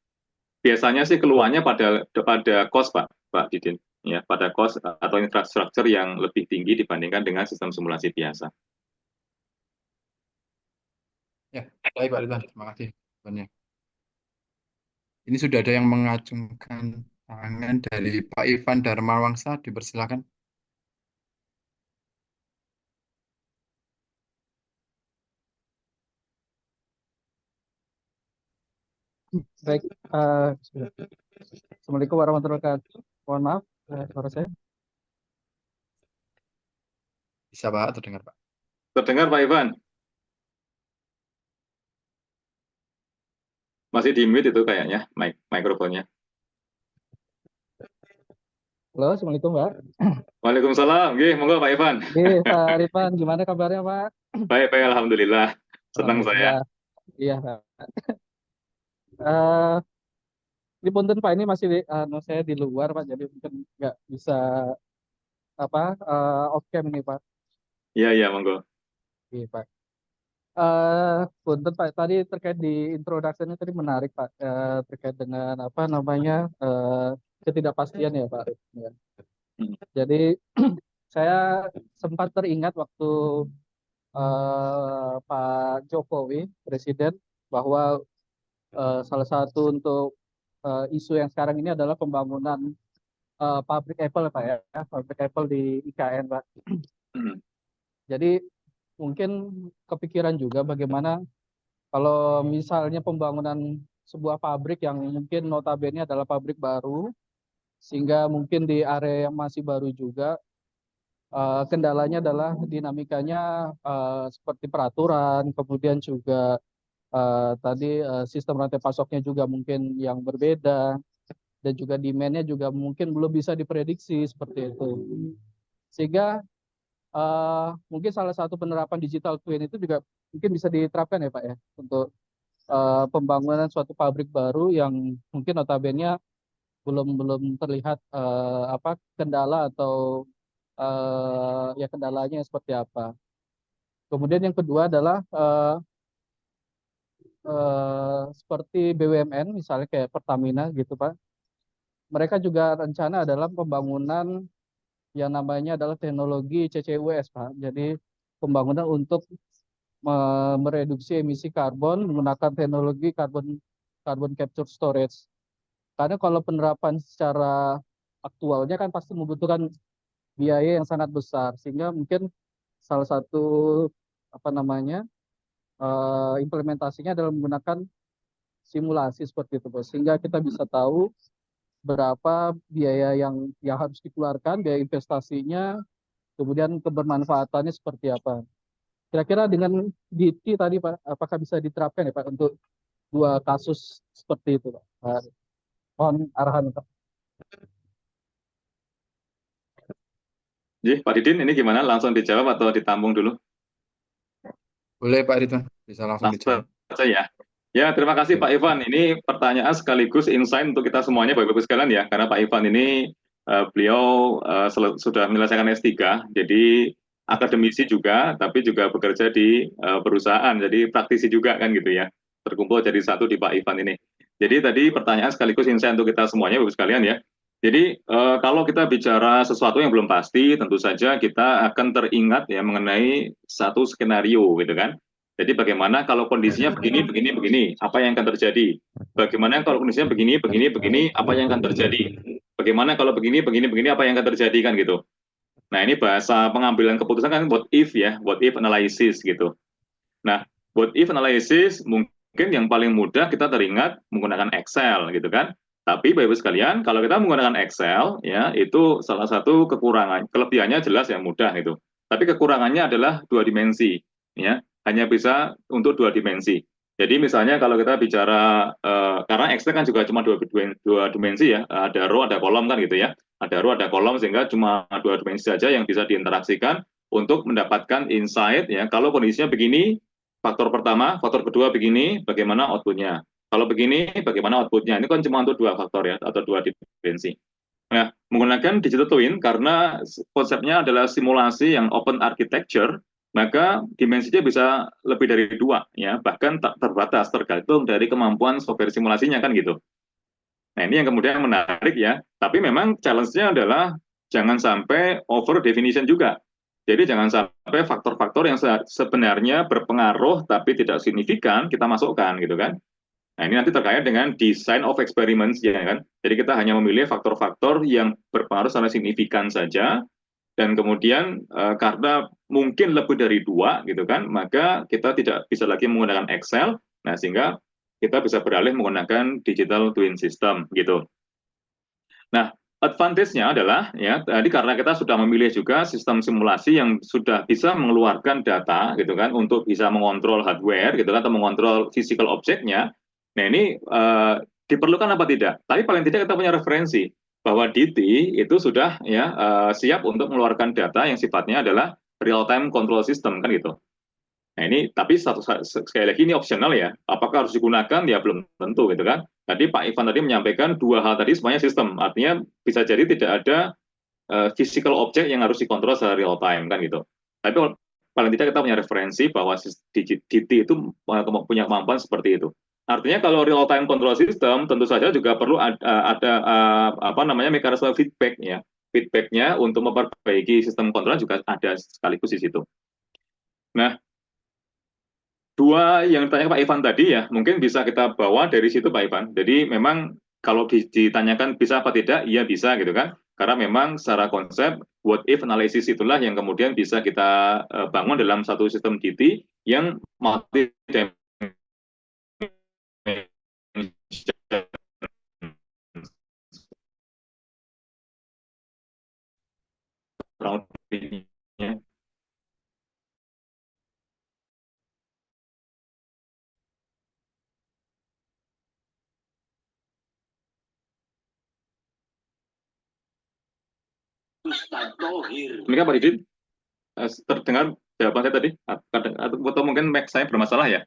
Speaker 4: Biasanya sih keluarnya pada cost Pak Didin ya, pada cost atau infrastruktur yang lebih tinggi dibandingkan dengan sistem simulasi biasa.
Speaker 3: Ya, baik Pak Ridwan, terima kasih. Ini sudah ada yang mengacungkan tangan dari Pak Ivan Darmawangsa, dipersilakan.
Speaker 5: Baik, Assalamualaikum warahmatullahi wabarakatuh. Mohon maaf, suara saya.
Speaker 3: Bisa Pak, terdengar Pak.
Speaker 4: Terdengar Pak Ivan? Masih di mute itu kayaknya, mikrofonnya.
Speaker 5: Halo, Assalamualaikum Pak.
Speaker 4: Waalaikumsalam, Gih, monggo Pak Ivan.
Speaker 5: Pak Rifan, gimana kabarnya Pak?
Speaker 4: Baik, alhamdulillah. Senang saya.
Speaker 5: Iya Pak. Ini punten Pak, ini masih saya di luar Pak, jadi mungkin nggak bisa off cam ini Pak.
Speaker 4: Iya, monggo.
Speaker 5: Iya Pak. Punten Pak, tadi terkait di introduction-nya tadi menarik Pak, terkait dengan ketidakpastian ya Pak. Ya. Jadi saya sempat teringat waktu Pak Jokowi Presiden bahwa salah satu untuk isu yang sekarang ini adalah pembangunan pabrik Apple Pak ya, pabrik Apple di IKN Pak. Jadi mungkin kepikiran juga bagaimana kalau misalnya pembangunan sebuah pabrik yang mungkin notabene adalah pabrik baru, sehingga mungkin di area yang masih baru juga kendalanya adalah dinamikanya seperti peraturan, kemudian juga tadi sistem rantai pasoknya juga mungkin yang berbeda, dan juga demand-nya juga mungkin belum bisa diprediksi seperti itu. Sehingga mungkin salah satu penerapan digital twin itu juga mungkin bisa diterapkan ya Pak ya, untuk pembangunan suatu pabrik baru yang mungkin notabene belum terlihat kendala atau ya kendalanya seperti apa. Kemudian yang kedua adalah seperti BUMN misalnya kayak Pertamina gitu Pak. Mereka juga rencana adalah pembangunan yang namanya adalah teknologi CCUS Pak. Jadi pembangunan untuk mereduksi emisi karbon menggunakan teknologi carbon capture storage. Karena kalau penerapan secara aktualnya kan pasti membutuhkan biaya yang sangat besar, sehingga mungkin salah satu implementasinya adalah menggunakan simulasi seperti itu, sehingga kita bisa tahu berapa biaya yang harus dikeluarkan, biaya investasinya, kemudian kebermanfaatannya seperti apa. Kira-kira dengan DT tadi Pak, apakah bisa diterapkan ya Pak untuk dua kasus seperti itu Pak? Mohon arahan Pak.
Speaker 4: Ji, Pak Didin, ini gimana? Langsung dijawab atau ditampung dulu?
Speaker 3: Boleh Pak Ridwan, bisa langsung dijawab.
Speaker 4: Ya. Ya, terima kasih Pak Ivan. Ini pertanyaan sekaligus insight untuk kita semuanya, Bapak-Ibu sekalian ya. Karena Pak Ivan ini beliau sudah menyelesaikan S3, jadi akademisi juga, tapi juga bekerja di perusahaan, jadi praktisi juga kan gitu ya. Terkumpul jadi satu di Pak Ivan ini. Jadi tadi pertanyaan sekaligus insight untuk kita semuanya, Bapak sekalian ya. Jadi kalau kita bicara sesuatu yang belum pasti, tentu saja kita akan teringat ya mengenai satu skenario gitu kan. Jadi bagaimana kalau kondisinya begini, begini, begini, apa yang akan terjadi? Bagaimana kalau kondisinya begini, begini, begini, apa yang akan terjadi? Bagaimana kalau begini, begini, begini, apa yang akan terjadi kan gitu. Nah ini bahasa pengambilan keputusan kan what if ya, what if analysis gitu. Nah, what if analysis mungkin yang paling mudah kita teringat menggunakan Excel gitu kan. Tapi Bapak Ibu sekalian, kalau kita menggunakan Excel ya, itu salah satu kekurangan. Kelebihannya jelas ya mudah itu. Tapi kekurangannya adalah dua dimensi ya, hanya bisa untuk dua dimensi. Jadi misalnya kalau kita bicara karena Excel kan juga cuma dua dimensi ya, ada row, ada kolom kan gitu ya. Ada row, ada kolom sehingga cuma dua dimensi saja yang bisa diinteraksikan untuk mendapatkan insight ya. Kalau kondisinya begini, faktor pertama, faktor kedua begini, bagaimana outputnya. Kalau begini, bagaimana outputnya. Ini kan cuma untuk dua faktor ya, atau dua dimensi. Nah, menggunakan digital twin karena konsepnya adalah simulasi yang open architecture, maka dimensinya bisa lebih dari dua, ya, bahkan tak terbatas tergantung dari kemampuan software simulasinya kan gitu. Nah ini yang kemudian menarik ya, tapi memang challenge-nya adalah jangan sampai over definition juga. Jadi jangan sampai faktor-faktor yang sebenarnya berpengaruh tapi tidak signifikan kita masukkan gitu kan. Nah ini nanti terkait dengan design of experiments ya kan. Jadi kita hanya memilih faktor-faktor yang berpengaruh secara signifikan saja, dan kemudian karena mungkin lebih dari dua gitu kan, maka kita tidak bisa lagi menggunakan Excel. Nah sehingga kita bisa beralih menggunakan digital twin system gitu. Nah, advantage-nya adalah ya tadi karena kita sudah memilih juga sistem simulasi yang sudah bisa mengeluarkan data gitu kan untuk bisa mengontrol hardware gitu kan atau mengontrol physical object-nya. Nah, ini diperlukan apa tidak? Tapi paling tidak kita punya referensi bahwa DT itu sudah ya siap untuk mengeluarkan data yang sifatnya adalah real time control system kan gitu. Nah ini tapi sekali lagi ini opsional ya. Apakah harus digunakan? Ya belum tentu gitu kan. Tadi Pak Ivan tadi menyampaikan dua hal tadi semuanya sistem. Artinya bisa jadi tidak ada physical object yang harus dikontrol secara real time kan gitu. Tapi paling tidak kita punya referensi bahwa DT itu punya kemampuan seperti itu. Artinya kalau real time control system tentu saja juga perlu ada apa namanya mekanisme feedback ya. Feedbacknya untuk memperbaiki sistem kontrol juga ada sekaligus di situ. Nah, dua yang ditanya Pak Ivan tadi ya, mungkin bisa kita bawa dari situ Pak Ivan. Jadi memang kalau ditanyakan bisa apa tidak, iya bisa gitu kan. Karena memang secara konsep what if analysis itulah yang kemudian bisa kita bangun dalam satu sistem DT yang multi Demikian Pak Didin, terdengar jawaban saya tadi? Atau mungkin Mac saya bermasalah ya?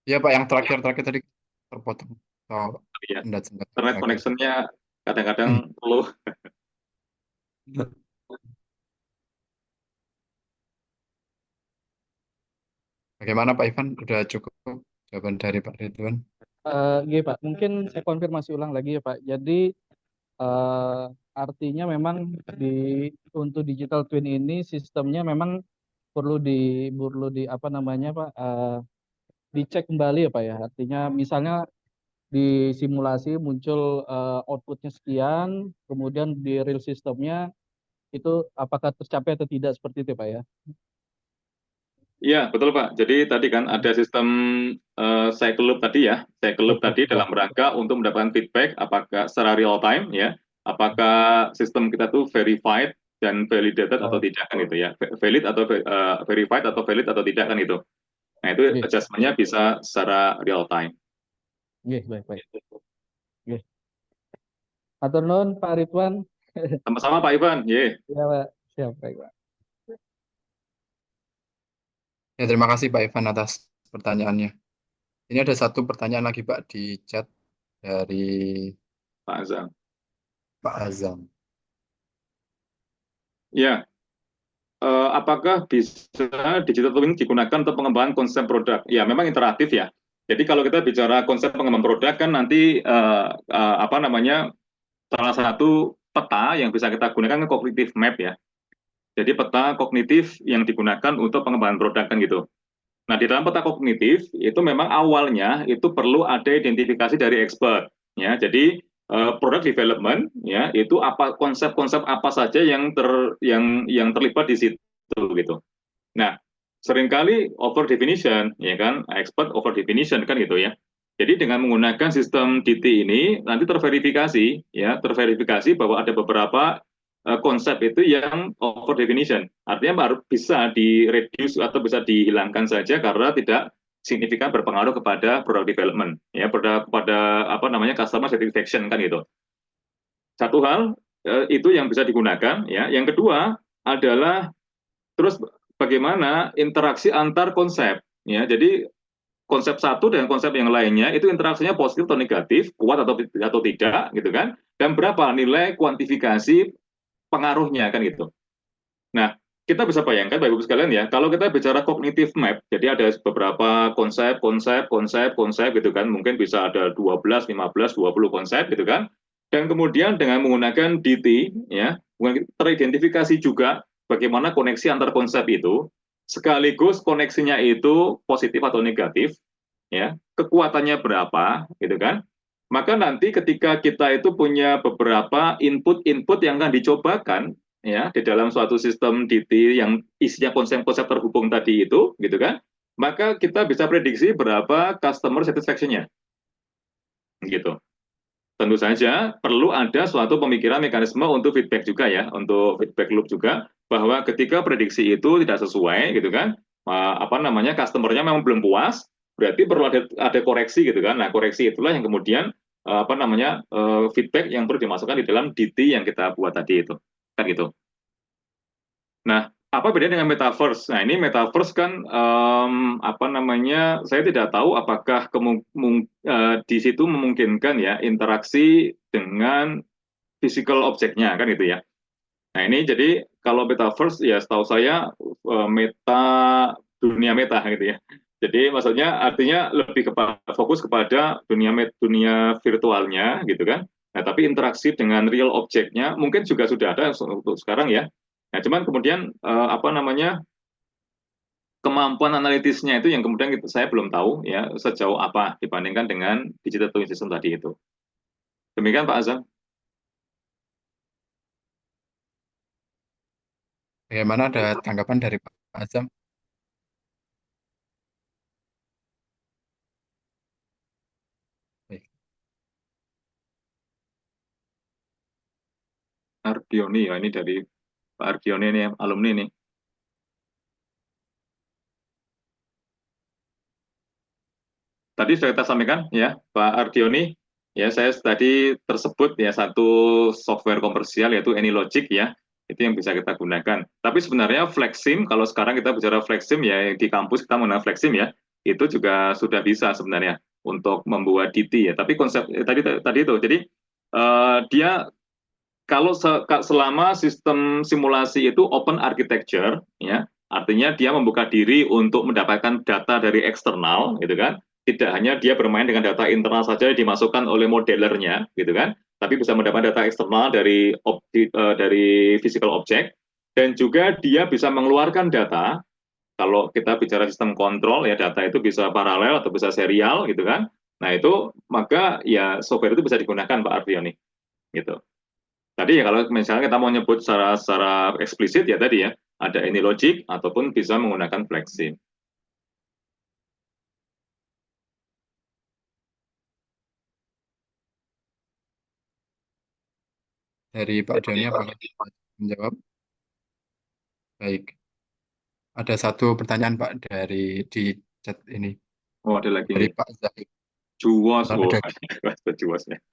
Speaker 3: Ya Pak, yang terakhir tadi terpotong. Oh,
Speaker 4: Iya,
Speaker 3: sendat-sendat
Speaker 4: internet
Speaker 3: terakhir.
Speaker 4: connection-nya kadang-kadang perlu.
Speaker 3: Bagaimana Pak Ivan? Udah cukup jawaban dari Pak Ridwan?
Speaker 5: Gini Pak, mungkin saya konfirmasi ulang lagi ya Pak. Jadi artinya memang untuk digital twin ini sistemnya memang perlu di apa namanya Pak, dicek kembali ya Pak ya. Artinya misalnya di simulasi muncul outputnya sekian, kemudian di real sistemnya itu apakah tercapai atau tidak seperti itu Pak ya?
Speaker 4: Iya, betul Pak. Jadi tadi kan ada sistem cycle loop tadi ya. Cycle loop tadi dalam rangka untuk mendapatkan feedback apakah secara real time ya, apakah sistem kita tuh verified dan validated atau tidak kan itu ya. Valid atau verified atau valid atau tidak kan itu. Nah, itu adjustment-nya bisa secara real time.
Speaker 5: Iya, baik. Oke. Atur nuhun Pak Ridwan.
Speaker 4: Sama-sama Pak Ivan. Ye.
Speaker 5: Ya Pak, siap baik Pak.
Speaker 3: Ya, terima kasih Pak Ivan atas pertanyaannya. Ini ada satu pertanyaan lagi Pak di chat dari
Speaker 4: Pak Azam.
Speaker 3: Pak Azam.
Speaker 4: Ya, apakah bisa digital twin digunakan untuk pengembangan konsep produk? Ya, memang interaktif ya. Jadi kalau kita bicara konsep pengembangan produk kan nanti apa namanya, salah satu peta yang bisa kita gunakan kan cognitive map ya. Jadi peta kognitif yang digunakan untuk pengembangan produk kan gitu. Nah, di dalam peta kognitif itu memang awalnya itu perlu ada identifikasi dari expert ya. Jadi product development ya itu apa konsep-konsep apa saja yang yang terlibat di situ gitu. Nah, seringkali over definition ya kan, expert over definition kan gitu ya. Jadi dengan menggunakan sistem DT ini nanti terverifikasi bahwa ada beberapa konsep itu yang over definition. Artinya baru bisa di-reduce atau bisa dihilangkan saja karena tidak signifikan berpengaruh kepada product development ya, pada apa namanya customer satisfaction kan gitu. Satu hal itu yang bisa digunakan ya. Yang kedua adalah terus bagaimana interaksi antar konsep ya. Jadi konsep satu dengan konsep yang lainnya itu interaksinya positif atau negatif, kuat atau tidak gitu kan. Dan berapa nilai kuantifikasi pengaruhnya kan gitu. Nah, kita bisa bayangkan Bapak Ibu sekalian ya, kalau kita bicara cognitive map, jadi ada beberapa konsep gitu kan, mungkin bisa ada 12, 15, 20 konsep gitu kan. Dan kemudian dengan menggunakan DT ya, teridentifikasi juga bagaimana koneksi antar konsep itu, sekaligus koneksinya itu positif atau negatif ya, kekuatannya berapa gitu kan. Maka nanti ketika kita itu punya beberapa input-input yang akan dicobakan ya di dalam suatu sistem DT yang isinya konsep-konsep terhubung tadi itu gitu kan, maka kita bisa prediksi berapa customer satisfaction-nya gitu. Tentu saja perlu ada suatu pemikiran mekanisme untuk feedback juga ya, untuk feedback loop juga, bahwa ketika prediksi itu tidak sesuai gitu kan, apa namanya customer-nya memang belum puas, berarti perlu ada koreksi gitu kan. Nah, koreksi itulah yang kemudian apa namanya feedback yang perlu dimasukkan di dalam DT yang kita buat tadi itu kan gitu. Nah, apa bedanya dengan metaverse? Nah, ini metaverse kan apa namanya? Saya tidak tahu apakah di situ memungkinkan ya interaksi dengan physical objeknya kan gitu ya. Nah, ini jadi kalau metaverse ya setahu saya dunia meta gitu ya. Jadi maksudnya artinya lebih fokus kepada dunia virtualnya gitu kan. Nah, tapi interaksi dengan real objeknya mungkin juga sudah ada untuk sekarang ya. Nah, cuman kemudian apa namanya kemampuan analitisnya itu yang kemudian saya belum tahu ya sejauh apa dibandingkan dengan digital twin system tadi itu. Demikian Pak Azam.
Speaker 3: Bagaimana ada tanggapan dari Pak Azam? Baik.
Speaker 4: Ardioni ya, ini dari Pak Ardioni ini alumni nih. Tadi sudah kita sampaikan ya Pak Ardioni, ya saya tadi tersebut ya satu software komersial yaitu AnyLogic ya, itu yang bisa kita gunakan. Tapi sebenarnya FlexSim, kalau sekarang kita bicara FlexSim ya di kampus kita menggunakan FlexSim ya, itu juga sudah bisa sebenarnya untuk membuat DT ya. Tapi konsep tadi itu, jadi dia kalau selama sistem simulasi itu open architecture ya, artinya dia membuka diri untuk mendapatkan data dari eksternal gitu kan. Tidak hanya dia bermain dengan data internal saja dimasukkan oleh modelernya gitu kan, tapi bisa mendapat data eksternal dari physical object, dan juga dia bisa mengeluarkan data. Kalau kita bicara sistem kontrol ya, data itu bisa paralel atau bisa serial gitu kan. Nah, itu maka ya software itu bisa digunakan Pak Ardiani gitu. Tadi ya kalau misalnya kita mau nyebut secara eksplisit ya tadi ya, ada AnyLogic ataupun bisa menggunakan FlexSim.
Speaker 3: Dari Pak Doni apakah menjawab? Baik. Ada satu pertanyaan Pak di chat ini.
Speaker 4: Oh, ada lagi
Speaker 3: Dari
Speaker 4: nih.
Speaker 3: Pak Zahid.
Speaker 4: Juwas,
Speaker 3: Ada
Speaker 4: juasnya.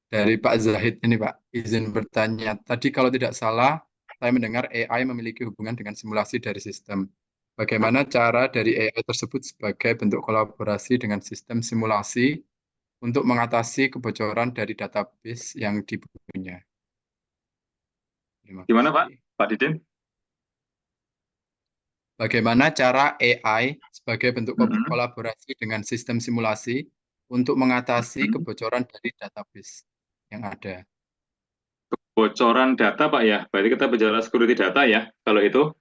Speaker 3: Dari Pak Zahid ini Pak, izin bertanya. Tadi kalau tidak salah, saya mendengar AI memiliki hubungan dengan simulasi dari sistem. Bagaimana cara dari AI tersebut sebagai bentuk kolaborasi dengan sistem simulasi untuk mengatasi kebocoran dari database yang dipunya. Terima
Speaker 4: Gimana Pak?
Speaker 3: kasih.
Speaker 4: Pak Didin?
Speaker 3: Bagaimana cara AI sebagai bentuk
Speaker 4: Mm-mm.
Speaker 3: kolaborasi dengan sistem simulasi untuk mengatasi
Speaker 4: Mm-mm.
Speaker 3: kebocoran dari database yang ada?
Speaker 4: Bocoran data Pak ya, berarti kita bicara security data ya, kalau itu.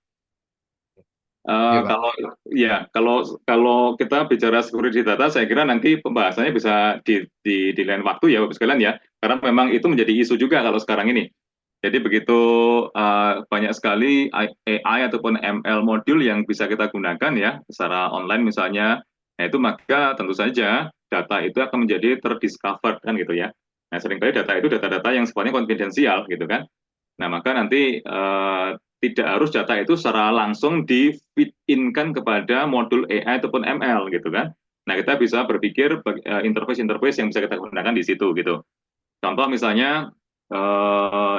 Speaker 3: Iya, Pak.
Speaker 4: Kalau ya kalau kita bicara security data, saya kira nanti pembahasannya bisa di lain waktu ya, Bapak sekalian ya, karena memang itu menjadi isu juga kalau sekarang ini. Jadi begitu banyak sekali AI ataupun ML modul yang bisa kita gunakan ya secara online misalnya, nah itu maka tentu saja data itu akan menjadi terdiscovered kan gitu ya. Nah seringkali data itu data-data yang sifatnya konfidensial gitu kan. Nah, maka nanti tidak harus data itu secara langsung di-feed-in-kan kepada modul AI ataupun ML gitu kan. Nah, kita bisa berpikir interface-interface yang bisa kita gunakan di situ gitu. Contoh misalnya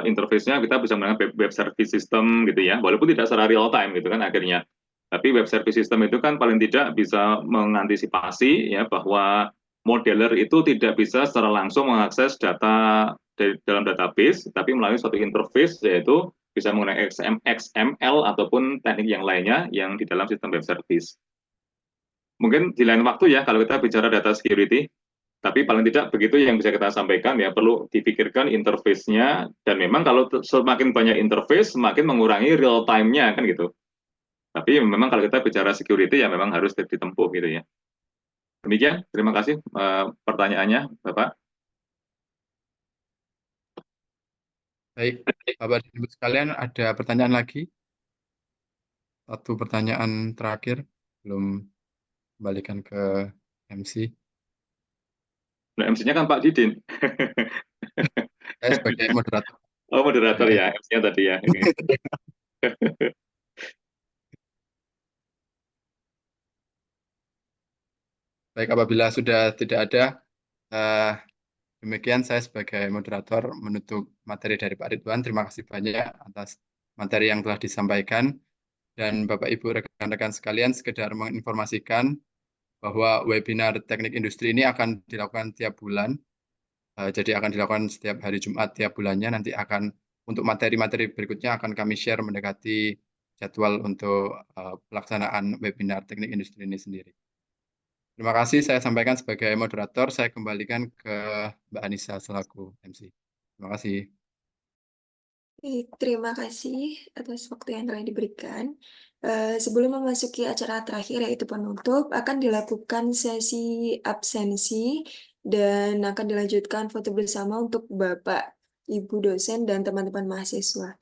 Speaker 4: interface-nya kita bisa menggunakan web service system gitu ya, walaupun tidak secara real time gitu kan akhirnya. Tapi web service system itu kan paling tidak bisa mengantisipasi ya bahwa modeler itu tidak bisa secara langsung mengakses data dari dalam database, tapi melalui suatu interface yaitu bisa menggunakan XML ataupun teknik yang lainnya yang di dalam sistem web service. Mungkin di lain waktu ya kalau kita bicara data security, tapi paling tidak begitu yang bisa kita sampaikan ya, perlu dipikirkan interface-nya, dan memang kalau semakin banyak interface, semakin mengurangi real time-nya kan gitu. Tapi memang kalau kita bicara security ya memang harus ditempuh gitu ya. Demikian, terima kasih pertanyaannya Bapak.
Speaker 3: Baik, Bapak dan Ibu sekalian, ada pertanyaan lagi? Satu pertanyaan terakhir, belum kembalikan ke MC.
Speaker 4: Nah, MC-nya kan Pak Didin.
Speaker 3: Saya sebagai moderator.
Speaker 4: Oh, moderator ya, MC-nya tadi ya.
Speaker 3: Baik, apabila sudah tidak ada, demikian saya sebagai moderator menutup materi dari Pak Ridwan. Terima kasih banyak atas materi yang telah disampaikan. Dan Bapak Ibu rekan-rekan sekalian, sekedar menginformasikan bahwa webinar teknik industri ini akan dilakukan tiap bulan. Jadi akan dilakukan setiap hari Jumat tiap bulannya. Nanti akan untuk materi-materi berikutnya akan kami share mendekati jadwal untuk pelaksanaan webinar teknik industri ini sendiri. Terima kasih saya sampaikan sebagai moderator. Saya kembalikan ke Mbak Anissa selaku MC. Terima kasih.
Speaker 1: Terima kasih atas waktu yang telah diberikan. Sebelum memasuki acara terakhir yaitu penutup, akan dilakukan sesi absensi dan akan dilanjutkan foto bersama untuk Bapak, Ibu dosen, dan teman-teman mahasiswa.